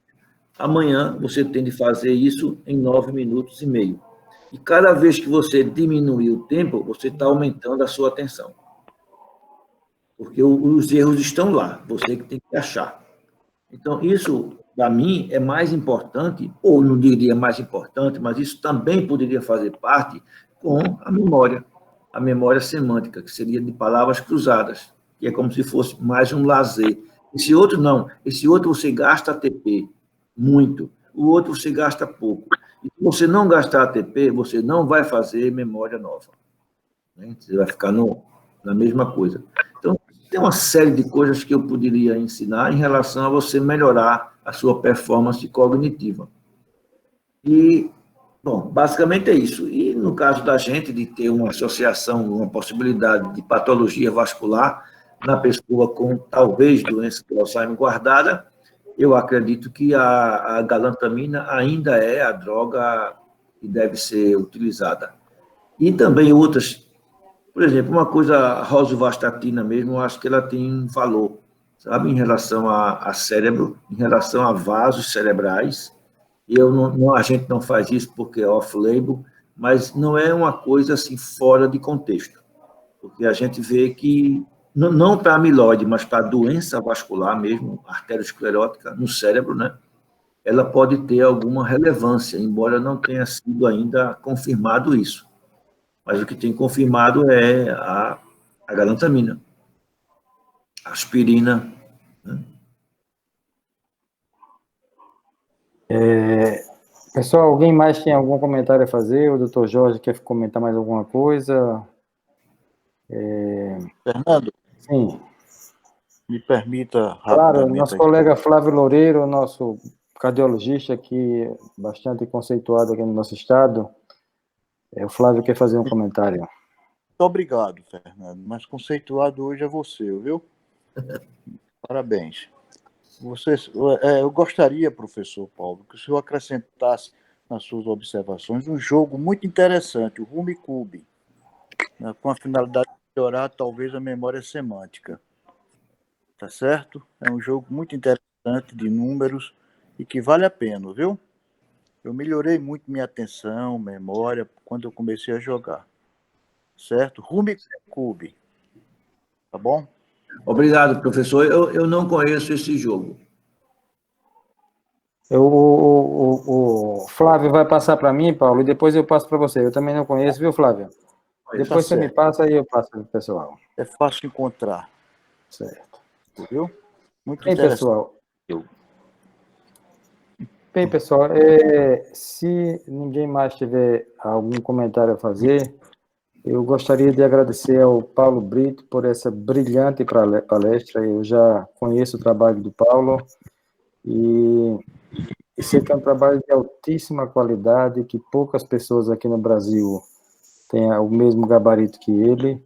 B: amanhã você tem de fazer isso em 9 minutos e meio. E cada vez que você diminuir o tempo, você está aumentando a sua atenção. Porque os erros estão lá, você que tem que achar. Então, isso, para mim, é mais importante, ou não diria mais importante, mas isso também poderia fazer parte com a memória semântica, que seria de palavras cruzadas, que é como se fosse mais um lazer. Esse outro não, esse outro você gasta ATP muito, o outro você gasta pouco. E se você não gastar ATP, você não vai fazer memória nova, né? Você vai ficar na mesma coisa. Então, tem uma série de coisas que eu poderia ensinar em relação a você melhorar a sua performance cognitiva. E, bom, basicamente é isso. E no caso da gente, de ter uma associação, uma possibilidade de patologia vascular na pessoa com, talvez, doença de Alzheimer guardada, eu acredito que a galantamina ainda é a droga que deve ser utilizada. E também outras, por exemplo, uma coisa, a rosuvastatina mesmo, eu acho que ela tem um valor, sabe, em relação a cérebro, em relação a vasos cerebrais. A gente não faz isso porque é off-label, mas não é uma coisa assim fora de contexto, porque a gente vê que, não para amiloide, mas para doença vascular mesmo, arteriosclerótica no cérebro, né? Ela pode ter alguma relevância, embora não tenha sido ainda confirmado isso. Mas o que tem confirmado é a galantamina, a aspirina, né?
A: Pessoal, alguém mais tem algum comentário a fazer? O doutor Jorge quer comentar mais alguma coisa?
C: Fernando,
A: Sim,
C: me permita
A: claro,
C: rapidamente
A: nosso
C: aqui.
A: colega Flávio Loureiro, nosso cardiologista aqui, bastante conceituado aqui no nosso estado, o Flávio quer fazer um comentário.
C: Muito obrigado, Fernando, mas conceituado hoje é você, viu? Parabéns. Eu gostaria, professor Paulo, que o senhor acrescentasse nas suas observações um jogo muito interessante, o Rummikub, né, com a finalidade de melhorar talvez a memória semântica. Tá certo? É um jogo muito interessante de números e que vale a pena, viu? Eu melhorei muito minha atenção, memória, quando eu comecei a jogar. Certo? Rummikub, tá bom?
B: Obrigado, professor. Eu não conheço esse jogo.
A: O Flávio vai passar para mim, Paulo, e depois eu passo para você. Eu também não conheço, viu, Flávio? Depois você me passa e eu passo para o pessoal.
C: É fácil encontrar,
A: Certo.
C: viu? Muito
A: Bem,
C: interessante.
A: pessoal, se ninguém mais tiver algum comentário a fazer, eu gostaria de agradecer ao Paulo Brito por essa brilhante palestra. Eu já conheço o trabalho do Paulo e sei que é um trabalho de altíssima qualidade, que poucas pessoas aqui no Brasil têm o mesmo gabarito que ele,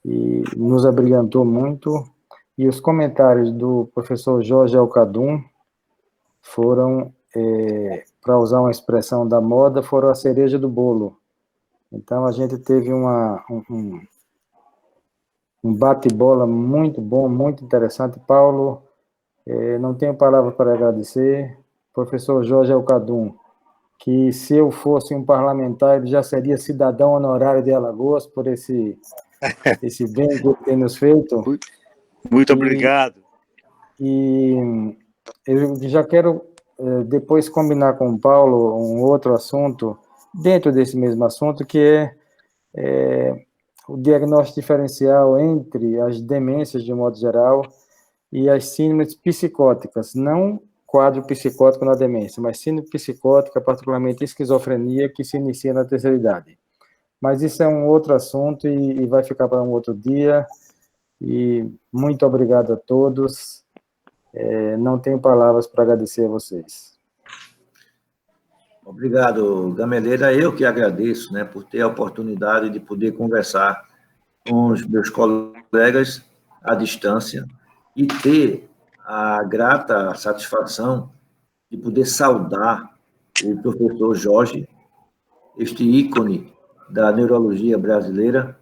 A: e nos abrilhantou muito. E os comentários do professor Jorge Alcadum foram, para usar uma expressão da moda, foram a cereja do bolo. Então, a gente teve um bate-bola muito bom, muito interessante. Paulo, não tenho palavras para agradecer. Professor Jorge Alcadum, que se eu fosse um parlamentar, ele já seria cidadão honorário de Alagoas por esse bem que ele tem nos feito.
C: Muito obrigado.
A: E eu já quero depois combinar com o Paulo um outro assunto, dentro desse mesmo assunto, que é o diagnóstico diferencial entre as demências, de modo geral, e as síndromes psicóticas, não quadro psicótico na demência, mas síndrome psicótica, particularmente esquizofrenia, que se inicia na terceira idade. Mas isso é um outro assunto e vai ficar para um outro dia. E muito obrigado a todos. Não tenho palavras para agradecer a vocês.
B: Obrigado, Gameleira. Eu que agradeço, né, por ter a oportunidade de poder conversar com os meus colegas à distância e ter a grata satisfação de poder saudar o professor Jorge, este ícone da neurologia brasileira,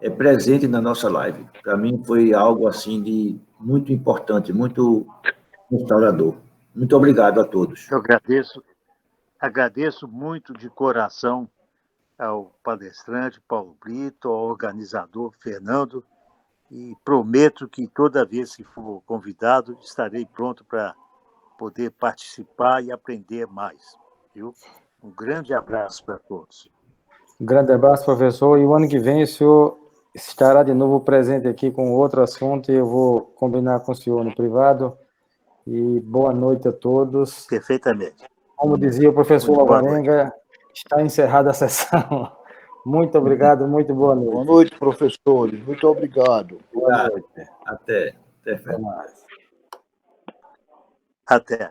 B: é presente na nossa live. Para mim foi algo assim de muito importante, muito restaurador. Muito obrigado a todos.
C: Eu agradeço muito de coração ao palestrante Paulo Brito, ao organizador Fernando, e prometo que toda vez que for convidado, estarei pronto para poder participar e aprender mais. Viu? Um grande abraço para todos.
A: Um grande abraço, professor. E o ano que vem o senhor estará de novo presente aqui com outro assunto e eu vou combinar com o senhor no privado. E boa noite a todos.
C: Perfeitamente.
A: Como dizia o professor
C: Muito boa noite.
A: Alvarenga, está encerrada a sessão. Muito obrigado, muito boa noite.
C: Boa noite, professores. Muito obrigado.
A: Boa noite.
B: Até.
A: Até mais.
C: Até.